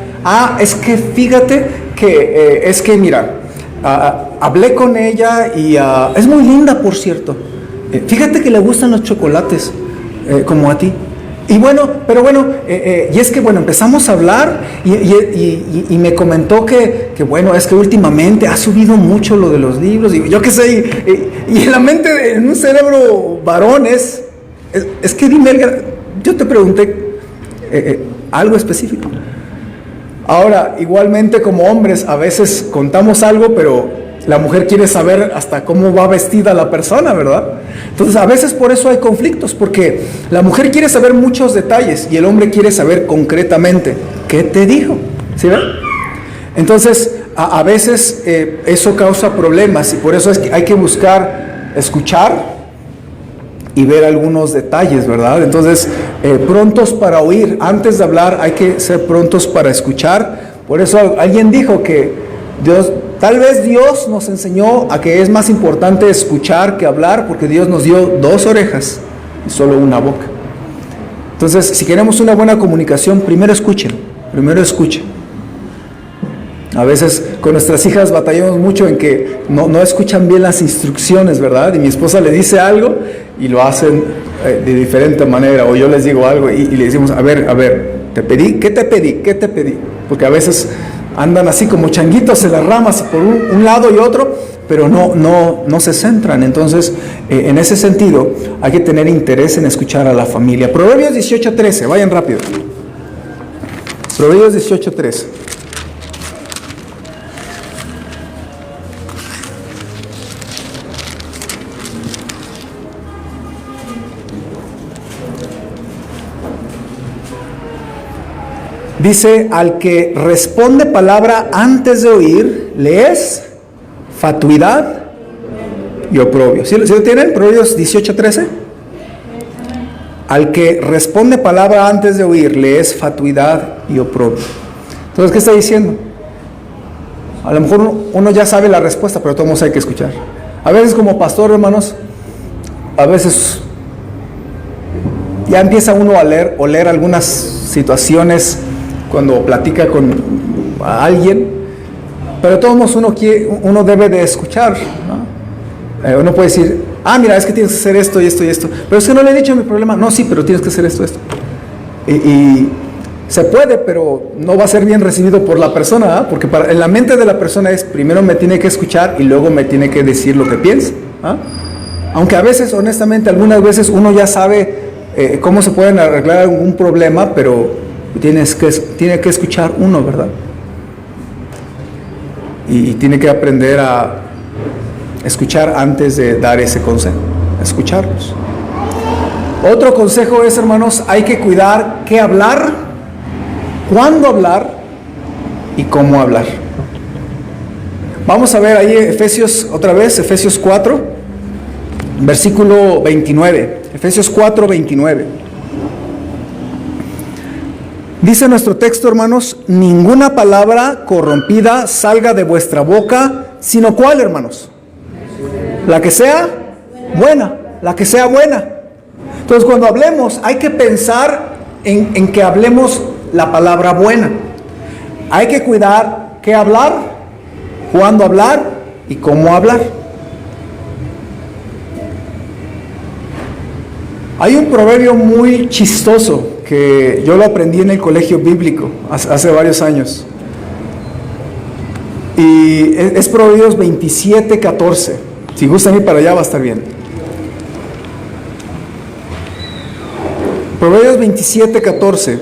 es que fíjate que, mira, hablé con ella y es muy linda, por cierto. Fíjate que le gustan los chocolates, como a ti. Y bueno, y es que empezamos a hablar y me comentó que es que últimamente ha subido mucho lo de los libros, y yo qué sé, y en la mente, en un cerebro varón es que dime, yo te pregunté algo específico. Ahora, igualmente como hombres, a veces contamos algo, pero la mujer quiere saber hasta cómo va vestida la persona, ¿verdad? Entonces, a veces por eso hay conflictos, porque la mujer quiere saber muchos detalles y el hombre quiere saber concretamente qué te dijo, ¿sí ven? Entonces, a veces eso causa problemas y por eso es que hay que buscar escuchar y ver algunos detalles, ¿verdad? Entonces, prontos para oír. Antes de hablar hay que ser prontos para escuchar. Por eso alguien dijo que tal vez Dios nos enseñó a que es más importante escuchar que hablar, porque Dios nos dio 2 orejas y solo una boca. Entonces, si queremos una buena comunicación, primero escuchen. A veces con nuestras hijas batallamos mucho en que no escuchan bien las instrucciones, ¿verdad? Y mi esposa le dice algo y lo hacen de diferente manera, o yo les digo algo y le decimos, a ver, ¿qué te pedí? Porque a veces andan así como changuitos en las ramas por un lado y otro, pero no se centran. Entonces, en ese sentido, hay que tener interés en escuchar a la familia. Proverbios 18:13, vayan rápido. Proverbios 18:13. Dice, al que responde palabra antes de oír, le es fatuidad y oprobio. ¿Sí lo tienen? Proverbios 18:13. Al que responde palabra antes de oír, le es fatuidad y oprobio. Entonces, ¿qué está diciendo? A lo mejor uno ya sabe la respuesta, pero todos hay que escuchar. A veces como pastor, hermanos, a veces ya empieza uno a oler algunas situaciones cuando platica con alguien, pero de todos modos uno debe de escuchar, ¿no? Uno puede decir, mira, es que tienes que hacer esto y esto y esto, pero es que no le he dicho mi problema. No, sí, pero tienes que hacer esto. Y se puede, pero no va a ser bien recibido por la persona, ¿eh? Porque en la mente de la persona es, primero me tiene que escuchar y luego me tiene que decir lo que piensa, ¿eh? Aunque a veces, honestamente, algunas veces uno ya sabe cómo se pueden arreglar algún problema, pero tiene que escuchar uno, ¿verdad? Y tiene que aprender a escuchar antes de dar ese consejo, escucharlos. Otro consejo es, hermanos, hay que cuidar qué hablar, cuándo hablar y cómo hablar. Vamos a ver ahí Efesios 4, versículo 29. Efesios 4, 29. Dice nuestro texto, hermanos, ninguna palabra corrompida salga de vuestra boca, sino ¿cuál, hermanos? La que sea buena, Entonces, cuando hablemos, hay que pensar en que hablemos la palabra buena. Hay que cuidar qué hablar, cuándo hablar y cómo hablar. Hay un proverbio muy chistoso que yo lo aprendí en el colegio bíblico hace varios años. Y es Proverbios 27:14. Si gustan ir para allá va a estar bien. Proverbios 27:14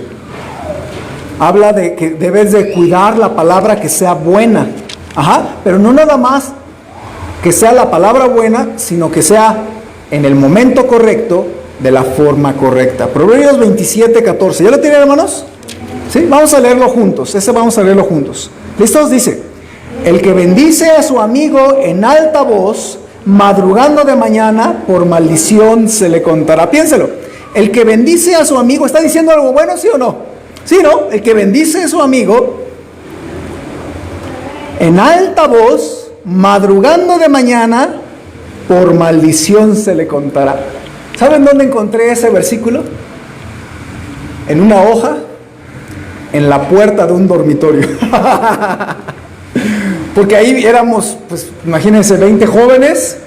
habla de que debes de cuidar la palabra que sea buena. Pero no nada más que sea la palabra buena, sino que sea en el momento correcto, de la forma correcta. Proverbios 27:14. ¿Ya lo tienen, hermanos? ¿Sí? Vamos a leerlo juntos. ¿Listos? Dice, el que bendice a su amigo en alta voz, madrugando de mañana, por maldición se le contará. Piénselo. El que bendice a su amigo, ¿está diciendo algo bueno, sí o no? Sí, ¿no? El que bendice a su amigo en alta voz, madrugando de mañana, por maldición se le contará. ¿Saben dónde encontré ese versículo? En una hoja, en la puerta de un dormitorio. Porque ahí éramos, pues imagínense, 20 jóvenes.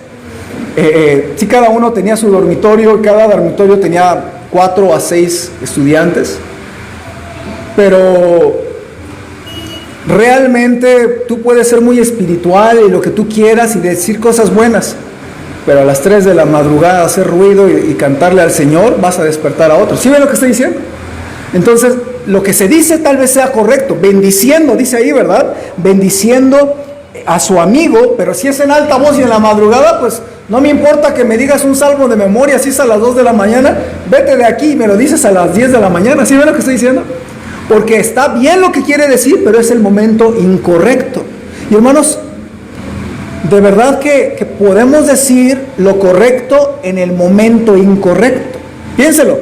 Sí, cada uno tenía su dormitorio, cada dormitorio tenía 4 a 6 estudiantes. Pero realmente tú puedes ser muy espiritual y lo que tú quieras y decir cosas buenas, pero a las 3 de la madrugada hacer ruido y cantarle al Señor, vas a despertar a otros. ¿Sí ven lo que estoy diciendo? Entonces, lo que se dice tal vez sea correcto, bendiciendo, dice ahí, ¿verdad? Bendiciendo a su amigo, pero si es en alta voz y en la madrugada, pues no me importa que me digas un salmo de memoria, si es a las 2 de la mañana, vete de aquí y me lo dices a las 10 de la mañana. ¿Sí ven lo que estoy diciendo? Porque está bien lo que quiere decir, pero es el momento incorrecto. Y hermanos, de verdad que podemos decir lo correcto en el momento incorrecto. Piénselo.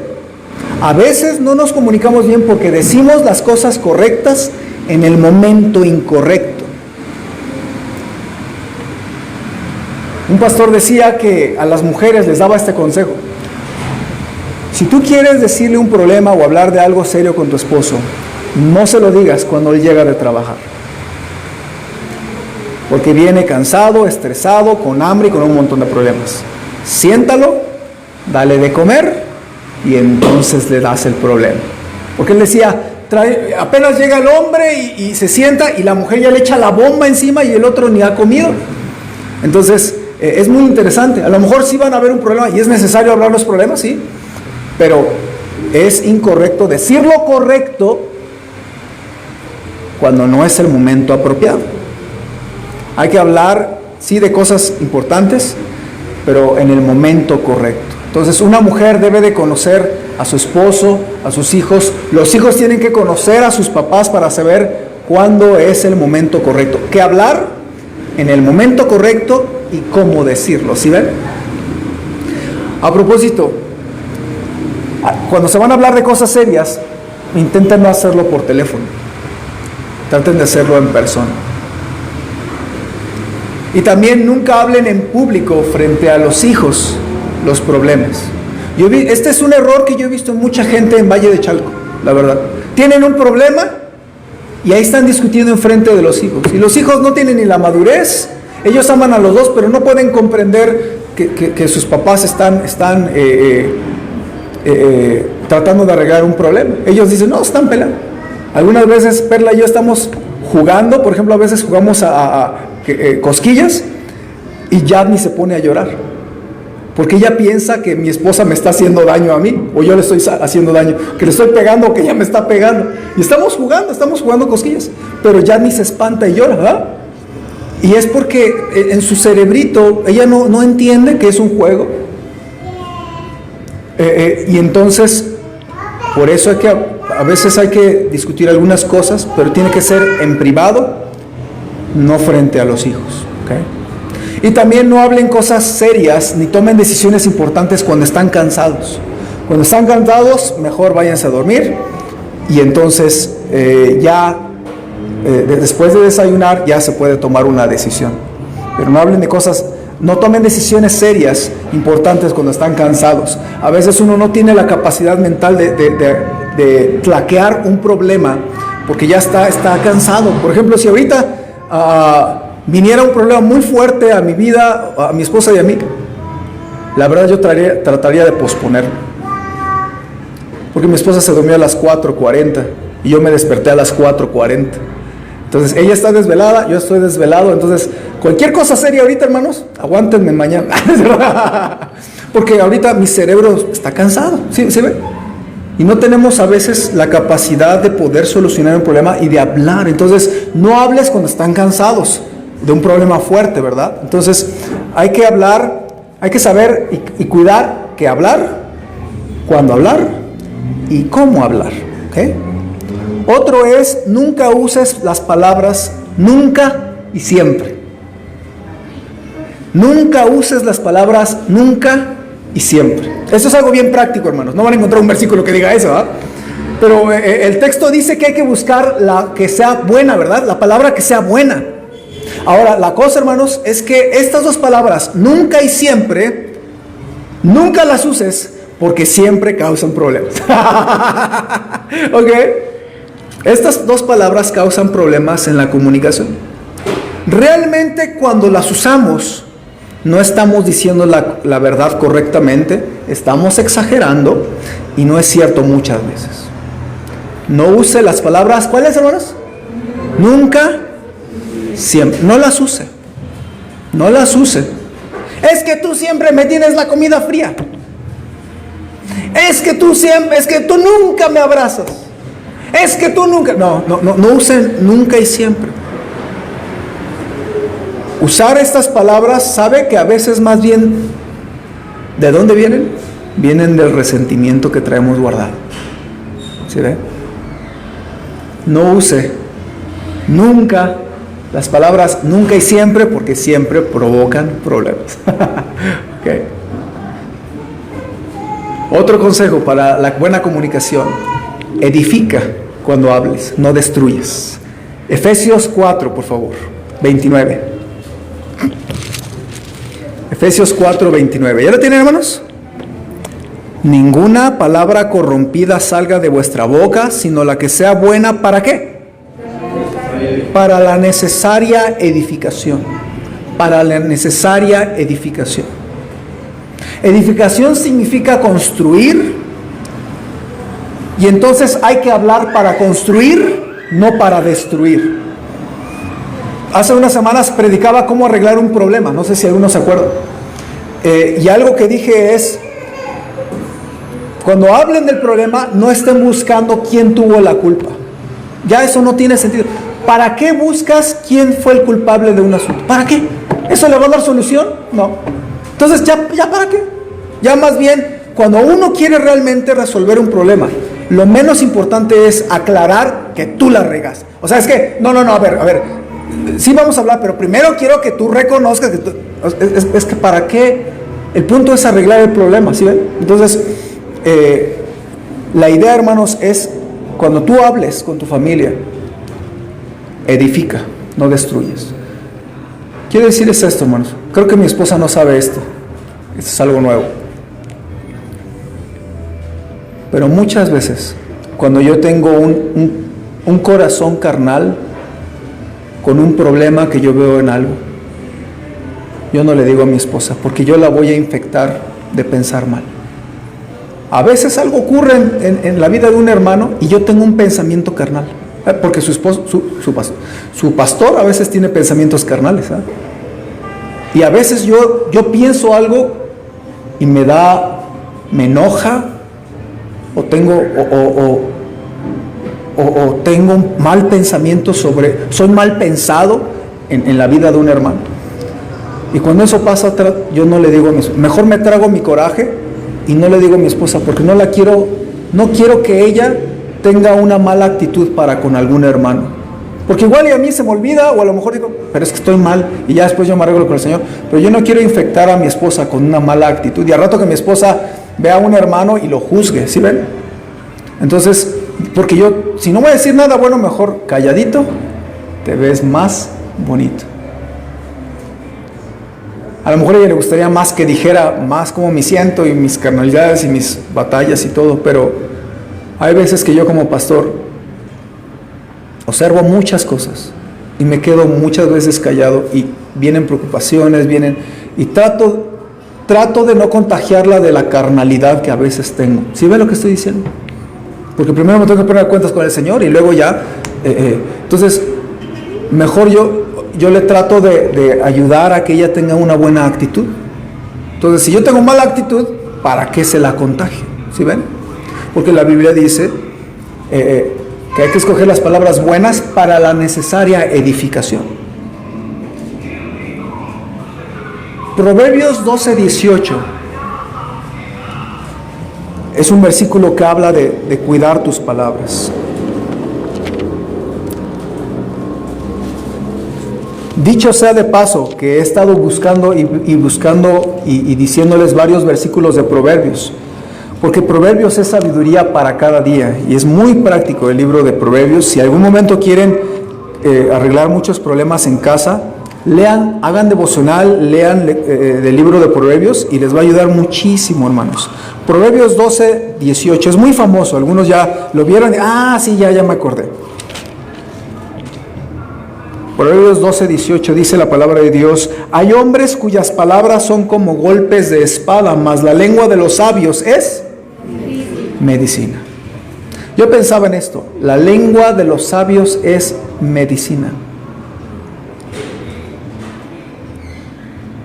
A veces no nos comunicamos bien porque decimos las cosas correctas en el momento incorrecto. Un pastor decía que a las mujeres les daba este consejo: si tú quieres decirle un problema o hablar de algo serio con tu esposo, no se lo digas cuando él llega de trabajar, porque viene cansado, estresado, con hambre y con un montón de problemas. Siéntalo, dale de comer y entonces le das el problema. Porque él decía, apenas llega el hombre y se sienta y la mujer ya le echa la bomba encima y el otro ni ha comido. Entonces es muy interesante. A lo mejor sí van a haber un problema y es necesario hablar los problemas, sí, pero es incorrecto decir lo correcto cuando no es el momento apropiado. Hay que hablar, sí, de cosas importantes, pero en el momento correcto. Entonces, una mujer debe de conocer a su esposo, a sus hijos. Los hijos tienen que conocer a sus papás para saber cuándo es el momento correcto. ¿Qué hablar en el momento correcto y cómo decirlo? ¿Sí ven? A propósito, cuando se van a hablar de cosas serias, intenten no hacerlo por teléfono. Traten de hacerlo en persona. Y también nunca hablen en público frente a los hijos los problemas. Este es un error que yo he visto en mucha gente en Valle de Chalco, la verdad. Tienen un problema y ahí están discutiendo en frente de los hijos. Y los hijos no tienen ni la madurez. Ellos aman a los dos, pero no pueden comprender que sus papás están tratando de arreglar un problema. Ellos dicen, no, están peleando. Algunas veces Perla y yo estamos jugando, por ejemplo, a veces jugamos a cosquillas y Yadni se pone a llorar porque ella piensa que mi esposa me está haciendo daño a mí, o yo le estoy haciendo daño, que le estoy pegando o que ella me está pegando. Y estamos jugando cosquillas, pero Yadni se espanta y llora, ¿verdad? Y es porque en su cerebrito ella no entiende que es un juego. Y entonces, por eso a veces hay que discutir algunas cosas, pero tiene que ser en privado, no frente a los hijos, ¿okay? Y también no hablen cosas serias ni tomen decisiones importantes cuando están cansados. Cuando están cansados, mejor váyanse a dormir y entonces después de desayunar ya se puede tomar una decisión. Pero no hablen de cosas, no tomen decisiones serias, importantes cuando están cansados. A veces uno no tiene la capacidad mental de tlaquear un problema porque ya está cansado. Por ejemplo, si ahorita viniera un problema muy fuerte a mi vida, a mi esposa y a mí, la verdad yo trataría de posponerlo. Porque mi esposa se durmió a las 4:40 y yo me desperté a las 4:40. Entonces ella está desvelada, yo estoy desvelado. Entonces cualquier cosa seria ahorita, hermanos, aguántenme mañana. Porque ahorita mi cerebro está cansado, ¿sí ve? Y no tenemos a veces la capacidad de poder solucionar un problema y de hablar. Entonces no hables cuando están cansados de un problema fuerte, ¿verdad? Entonces hay que hablar, hay que saber y cuidar qué hablar, cuándo hablar y cómo hablar, ¿ok? Otro es, nunca uses las palabras nunca y siempre. Nunca uses las palabras nunca y siempre. Esto es algo bien práctico, hermanos. No van a encontrar un versículo que diga eso, ¿verdad? Pero el texto dice que hay que buscar la que sea buena, ¿verdad? La palabra que sea buena. Ahora, la cosa, hermanos, es que estas dos palabras, nunca y siempre, nunca las uses porque siempre causan problemas. ¿Ok? Estas dos palabras causan problemas en la comunicación. Realmente cuando las usamos, no estamos diciendo la verdad correctamente, estamos exagerando y no es cierto muchas veces. No use las palabras, ¿cuáles, hermanos? Nunca, siempre. No las use. No las use. Es que tú siempre me tienes la comida fría. Es que tú nunca me abrazas. Es que tú nunca. No usen nunca y siempre. Usar estas palabras, ¿sabe que a veces más bien de dónde vienen? Vienen del resentimiento que traemos guardado. ¿Sí ve? No use nunca Las palabras nunca y siempre, porque siempre provocan problemas. Okay. Otro consejo para la buena comunicación: edifica cuando hables, no destruyes. Efesios 4, por favor, 29. Efesios 4, 29. ¿Ya lo tienen, hermanos? Ninguna palabra corrompida salga de vuestra boca, sino la que sea buena, ¿para qué? Para la necesaria edificación. Para la necesaria edificación. Edificación significa construir, y entonces hay que hablar para construir, no para destruir. Hace unas semanas predicaba cómo arreglar un problema, no sé si algunos se acuerdan. Y algo que dije es: cuando hablen del problema, no estén buscando quién tuvo la culpa. Ya eso no tiene sentido. ¿Para qué buscas quién fue el culpable de un asunto? ¿Para qué? ¿Eso le va a dar solución? No. Entonces, ¿ya para qué? Ya más bien, cuando uno quiere realmente resolver un problema, lo menos importante es aclarar que tú la regas. O sea, es que, no, a ver, sí vamos a hablar, pero primero quiero que tú reconozcas que tú, es que ¿para qué? El punto es arreglar el problema, ¿sí ven? Entonces, la idea, hermanos, es cuando tú hables con tu familia, edifica, no destruyes. Quiero decirles esto, hermanos. Creo que mi esposa no sabe esto. Esto es algo nuevo. Pero muchas veces, cuando yo tengo un corazón carnal con un problema que yo veo en algo, yo no le digo a mi esposa, porque yo la voy a infectar de pensar mal. A veces algo ocurre en la vida de un hermano y yo tengo un pensamiento carnal, porque su pastor a veces tiene pensamientos carnales, ¿eh? Y a veces yo pienso algo y me enoja, o tengo un mal pensamiento soy mal pensado en la vida de un hermano. Y cuando eso pasa, yo no le digo a mi esposa, mejor me trago mi coraje y no le digo a mi esposa, porque no quiero que ella tenga una mala actitud para con algún hermano. Porque igual y a mí se me olvida, o a lo mejor digo, pero es que estoy mal, y ya después yo me arreglo con el Señor. Pero yo no quiero infectar a mi esposa con una mala actitud, y al rato que mi esposa vea a un hermano y lo juzgue, ¿sí ven? Entonces, porque yo, si no voy a decir nada bueno, mejor calladito, te ves más bonito. A lo mejor a ella le gustaría más que dijera más cómo me siento y mis carnalidades y mis batallas y todo, pero hay veces que yo como pastor observo muchas cosas y me quedo muchas veces callado, y vienen preocupaciones, y trato de no contagiarla de la carnalidad que a veces tengo. ¿Sí ve lo que estoy diciendo? Porque primero me tengo que poner cuentas con el Señor y luego ya, entonces mejor yo le trato de ayudar a que ella tenga una buena actitud. Entonces, si yo tengo mala actitud, ¿para qué se la contagie? ¿Sí ven? Porque la Biblia dice que hay que escoger las palabras buenas para la necesaria edificación. Proverbios 12:18 es un versículo que habla de cuidar tus palabras. Dicho sea de paso que he estado buscando y diciéndoles varios versículos de Proverbios, porque Proverbios es sabiduría para cada día, y es muy práctico el libro de Proverbios. Si algún momento quieren arreglar muchos problemas en casa, lean, hagan devocional, lean del libro de Proverbios, y les va a ayudar muchísimo, hermanos. Proverbios 12:18 es muy famoso, algunos ya lo vieron. Sí, ya me acordé. Proverbios 12:18 dice la palabra de Dios: hay hombres cuyas palabras son como golpes de espada, mas la lengua de los sabios es medicina. Yo pensaba en esto: la lengua de los sabios es medicina.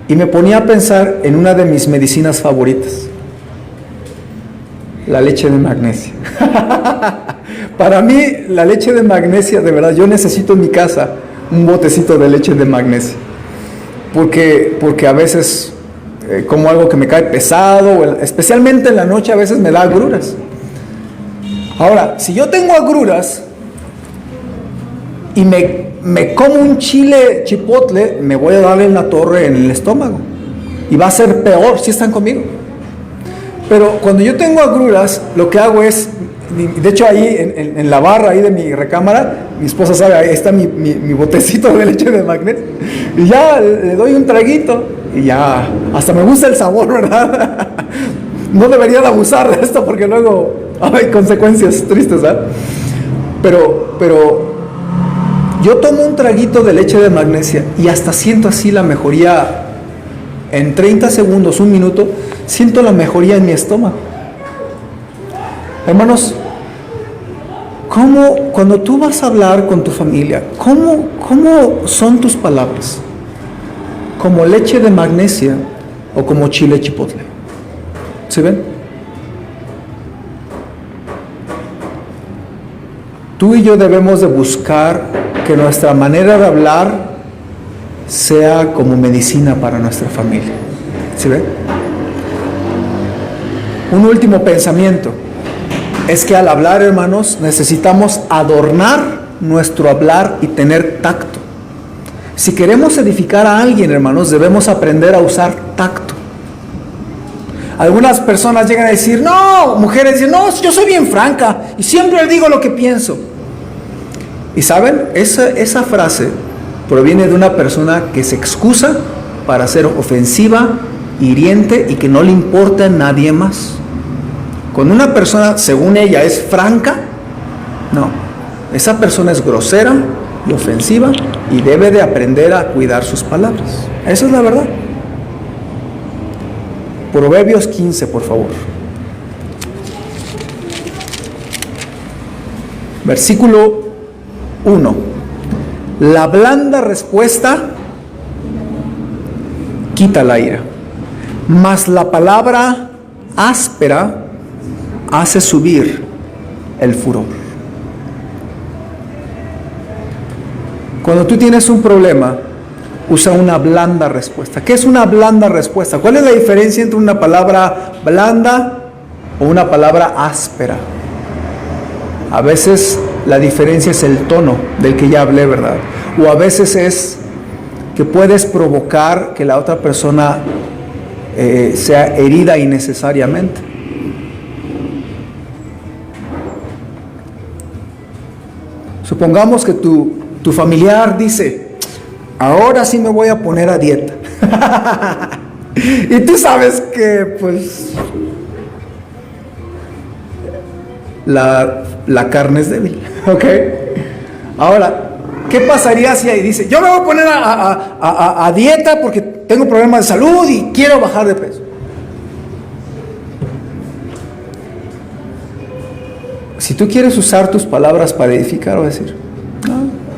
Y me ponía a pensar en una de mis medicinas favoritas: la leche de magnesia. Para mí, la leche de magnesia, de verdad, yo necesito en mi casa un botecito de leche de magnesia, porque a veces como algo que me cae pesado, especialmente en la noche, a veces me da agruras. Ahora, si yo tengo agruras y me como un chile chipotle, me voy a darle en la torre en el estómago. Y va a ser peor si están conmigo. Pero cuando yo tengo agruras, lo que hago es, de hecho ahí en la barra ahí de mi recámara, mi esposa sabe, ahí está mi botecito de leche de magnesio, y ya le doy un traguito, y ya, hasta me gusta el sabor, ¿verdad? No debería de abusar de esto porque luego hay consecuencias tristes, ¿verdad? Pero yo tomo un traguito de leche de magnesia y hasta siento así la mejoría. En 30 segundos, un minuto, siento la mejoría en mi estómago. Hermanos, cuando tú vas a hablar con tu familia, ¿cómo son tus palabras? ¿Como leche de magnesia o como chile chipotle? ¿Sí ven? Tú y yo debemos de buscar que nuestra manera de hablar sea como medicina para nuestra familia. ¿Sí ven? Un último pensamiento es que al hablar, hermanos, necesitamos adornar nuestro hablar y tener tacto. Si queremos edificar a alguien, hermanos, debemos aprender a usar tacto. Algunas personas llegan a decir, no, mujeres dicen, no, yo soy bien franca y siempre digo lo que pienso. Y saben, esa frase proviene de una persona que se excusa para ser ofensiva, hiriente y que no le importa a nadie más. Cuando una persona, según ella, es franca, no, esa persona es grosera y ofensiva y debe de aprender a cuidar sus palabras. Esa es la verdad. Proverbios 15, por favor. Versículo 1. La blanda respuesta quita la ira, mas la palabra áspera hace subir el furor. Cuando tú tienes un problema, usa una blanda respuesta. ¿Qué es una blanda respuesta? ¿Cuál es la diferencia entre una palabra blanda o una palabra áspera? A veces la diferencia es el tono del que ya hablé, ¿verdad? O a veces es que puedes provocar que la otra persona sea herida innecesariamente. Supongamos que tu familiar dice, ahora sí me voy a poner a dieta. Y tú sabes que, pues, la carne es débil, ¿ok? Ahora, ¿qué pasaría si ahí dice, yo me voy a poner a dieta porque tengo problemas de salud y quiero bajar de peso? Si tú quieres usar tus palabras para edificar o decir,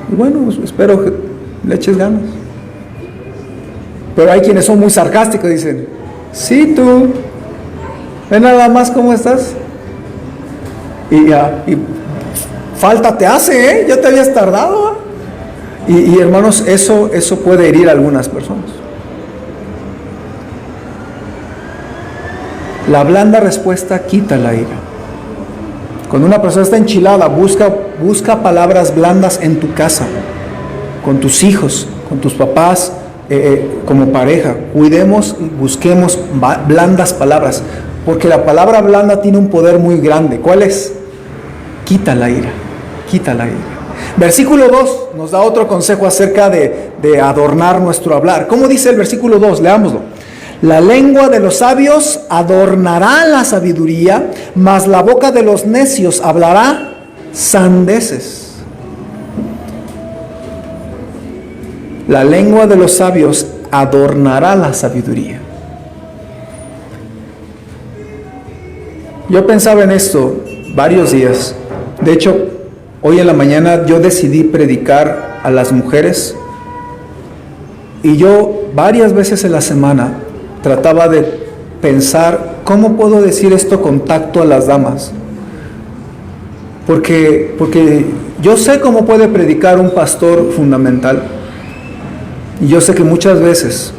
bueno, pues espero que le eches ganas. Pero hay quienes son muy sarcásticos y dicen, sí, tú, ve nada más cómo estás. Y falta te hace, ya te habías tardado. Y hermanos, eso puede herir a algunas personas. La blanda respuesta quita la ira. Cuando una persona está enchilada, busca palabras blandas en tu casa, con tus hijos, con tus papás, como pareja. Cuidemos y busquemos blandas palabras, porque la palabra blanda tiene un poder muy grande. ¿Cuál es? Quita la ira, quita la ira. Versículo 2 nos da otro consejo acerca de adornar nuestro hablar. ¿Cómo dice el versículo 2? Leámoslo. La lengua de los sabios adornará la sabiduría, mas la boca de los necios hablará sandeces. La lengua de los sabios adornará la sabiduría. Yo pensaba en esto varios días. De hecho, hoy en la mañana yo decidí predicar a las mujeres y yo varias veces en la semana trataba de pensar cómo puedo decir esto con tacto a las damas. Porque yo sé cómo puede predicar un pastor fundamental. Y yo sé que muchas veces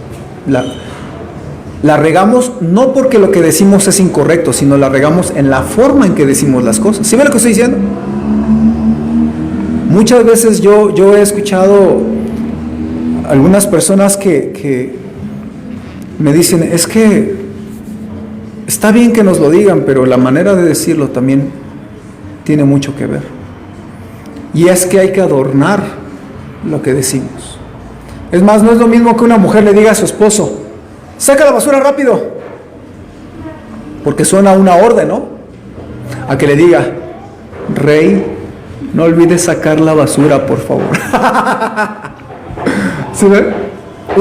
la regamos no porque lo que decimos es incorrecto, sino la regamos en la forma en que decimos las cosas. ¿Sí ven lo que estoy diciendo? Muchas veces yo he escuchado algunas personas que me dicen, es que está bien que nos lo digan, pero la manera de decirlo también tiene mucho que ver. Y es que hay que adornar lo que decimos. Es más, no es lo mismo que una mujer le diga a su esposo, saca la basura rápido, porque suena una orden, ¿no? A que le diga, rey, no olvides sacar la basura, por favor. ¿Sí ven?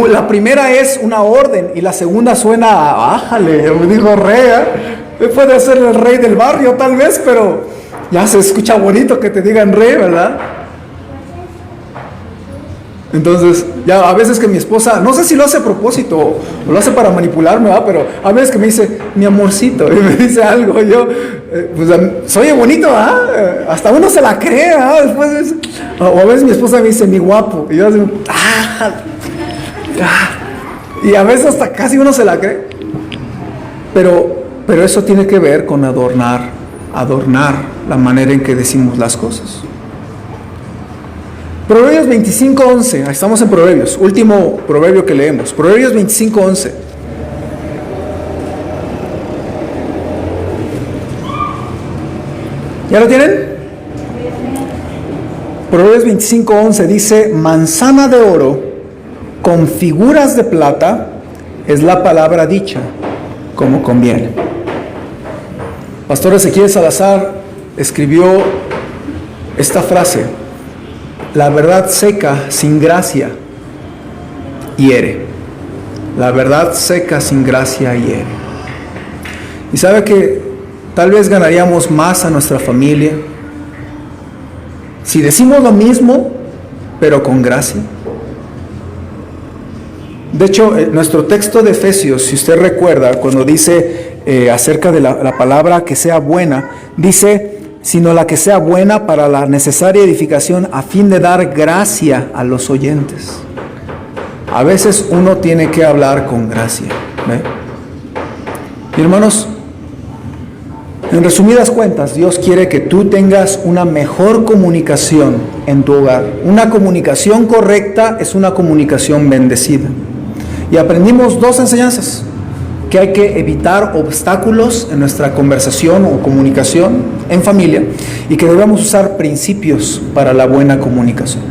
La primera es una orden y la segunda suena, bájale, me dijo rey, puede ser el rey del barrio tal vez, pero ya se escucha bonito que te digan rey, ¿verdad? Entonces, ya a veces que mi esposa, no sé si lo hace a propósito o lo hace para manipularme, ¿verdad? Pero a veces que me dice, mi amorcito, y me dice algo, yo, pues soy bonito, ¿verdad? Hasta uno se la cree, ¿verdad? Después, o a veces mi esposa me dice, mi guapo, y yo así, y a veces hasta casi uno se la cree. Pero eso tiene que ver con adornar la manera en que decimos las cosas. Proverbios 25:11, estamos en Proverbios, último proverbio que leemos, Proverbios 25:11. ¿Ya lo tienen? Proverbios 25:11 dice, manzana de oro con figuras de plata es la palabra dicha como conviene. Pastor Ezequiel Salazar escribió esta frase: la verdad seca sin gracia hiere. La verdad seca sin gracia hiere. Y sabe que tal vez ganaríamos más a nuestra familia si decimos lo mismo, pero con gracia. De hecho, nuestro texto de Efesios, si usted recuerda, cuando dice acerca de la palabra que sea buena, dice, sino la que sea buena para la necesaria edificación a fin de dar gracia a los oyentes. A veces uno tiene que hablar con gracia, ¿ve? Y hermanos, en resumidas cuentas, Dios quiere que tú tengas una mejor comunicación en tu hogar. Una comunicación correcta es una comunicación bendecida. Y aprendimos dos enseñanzas: que hay que evitar obstáculos en nuestra conversación o comunicación en familia y que debemos usar principios para la buena comunicación.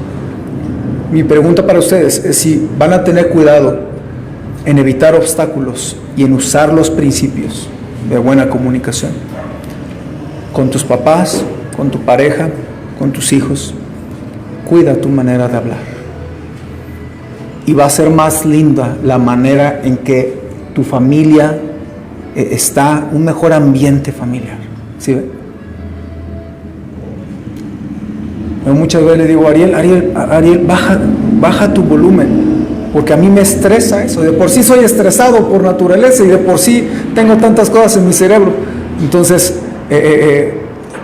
Mi pregunta para ustedes es si van a tener cuidado en evitar obstáculos y en usar los principios de buena comunicación con tus papás, con tu pareja, con tus hijos. Cuida tu manera de hablar y va a ser más linda la manera en que tu familia está, un mejor ambiente familiar. ¿Sí ve? Yo muchas veces le digo, Ariel, baja tu volumen, porque a mí me estresa eso. De por sí soy estresado por naturaleza y de por sí tengo tantas cosas en mi cerebro. Entonces,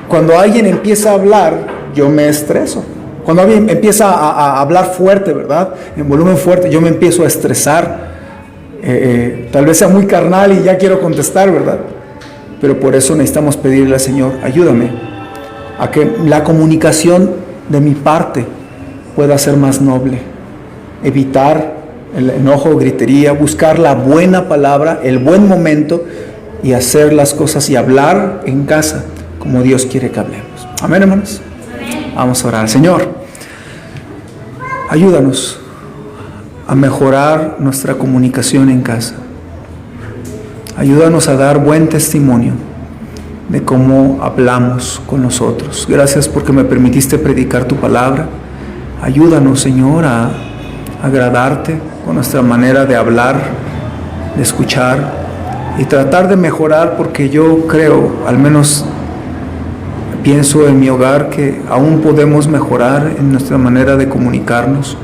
cuando alguien empieza a hablar, yo me estreso. Cuando alguien empieza a hablar fuerte, ¿verdad? En volumen fuerte, yo me empiezo a estresar. Tal vez sea muy carnal y ya quiero contestar, ¿verdad? Pero por eso necesitamos pedirle al Señor, ayúdame a que la comunicación de mi parte pueda ser más noble, evitar el enojo, gritería, buscar la buena palabra, el buen momento y hacer las cosas y hablar en casa como Dios quiere que hablemos. Amén, hermanos. Amén. Vamos a orar. Señor, ayúdanos a mejorar nuestra comunicación en casa. Ayúdanos a dar buen testimonio de cómo hablamos con nosotros. Gracias porque me permitiste predicar tu palabra. Ayúdanos, Señor, a agradarte con nuestra manera de hablar, de escuchar y tratar de mejorar, porque yo creo, al menos pienso en mi hogar, que aún podemos mejorar en nuestra manera de comunicarnos.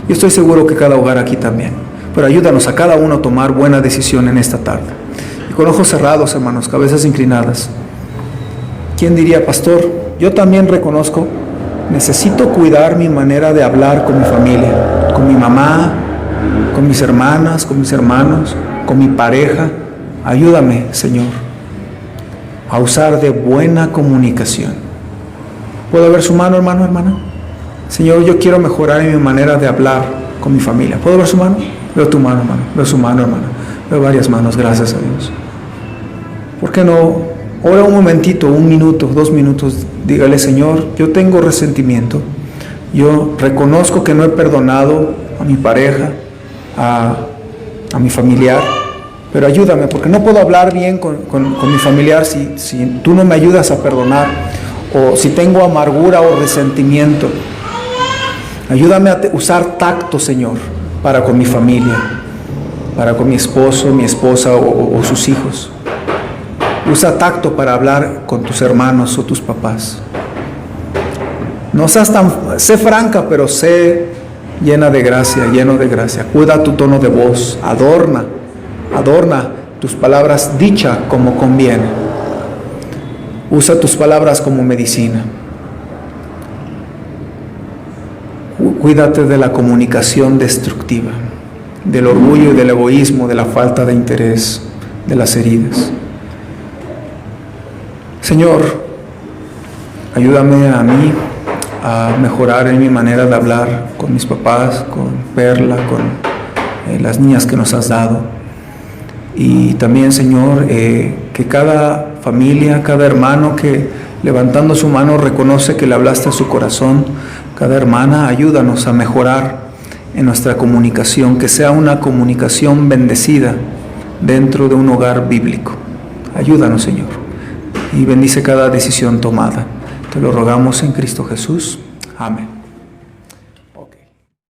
Y estoy seguro que cada hogar aquí también. Pero ayúdanos a cada uno a tomar buena decisión en esta tarde. Y con ojos cerrados, hermanos, cabezas inclinadas. ¿Quién diría, pastor? Yo también reconozco, necesito cuidar mi manera de hablar con mi familia, con mi mamá, con mis hermanas, con mis hermanos, con mi pareja. Ayúdame, Señor, a usar de buena comunicación. ¿Puedo ver su mano, hermano, hermana? Señor, yo quiero mejorar en mi manera de hablar con mi familia. ¿Puedo ver su mano? Veo tu mano, hermano. Veo su mano, hermano. Veo varias manos, gracias a Dios. ¿Por qué no? Ora un momentito, 1 minuto, 2 minutos. Dígale, Señor, yo tengo resentimiento. Yo reconozco que no he perdonado a mi pareja, a mi familiar. Pero ayúdame, porque no puedo hablar bien con mi familiar si tú no me ayudas a perdonar. O si tengo amargura o resentimiento. Ayúdame a usar tacto, Señor, para con mi familia, para con mi esposo, mi esposa o sus hijos. Usa tacto para hablar con tus hermanos o tus papás. No seas sé franca, pero sé llena de gracia, lleno de gracia. Cuida tu tono de voz, adorna tus palabras dichas como conviene. Usa tus palabras como medicina. Cuídate de la comunicación destructiva, del orgullo y del egoísmo, de la falta de interés, de las heridas. Señor, ayúdame a mí a mejorar en mi manera de hablar con mis papás, con Perla, con las niñas que nos has dado. Y también, Señor, que cada familia, cada hermano que levantando su mano reconoce que le hablaste a su corazón, cada hermana, ayúdanos a mejorar en nuestra comunicación, que sea una comunicación bendecida dentro de un hogar bíblico. Ayúdanos, Señor, y bendice cada decisión tomada. Te lo rogamos en Cristo Jesús. Amén.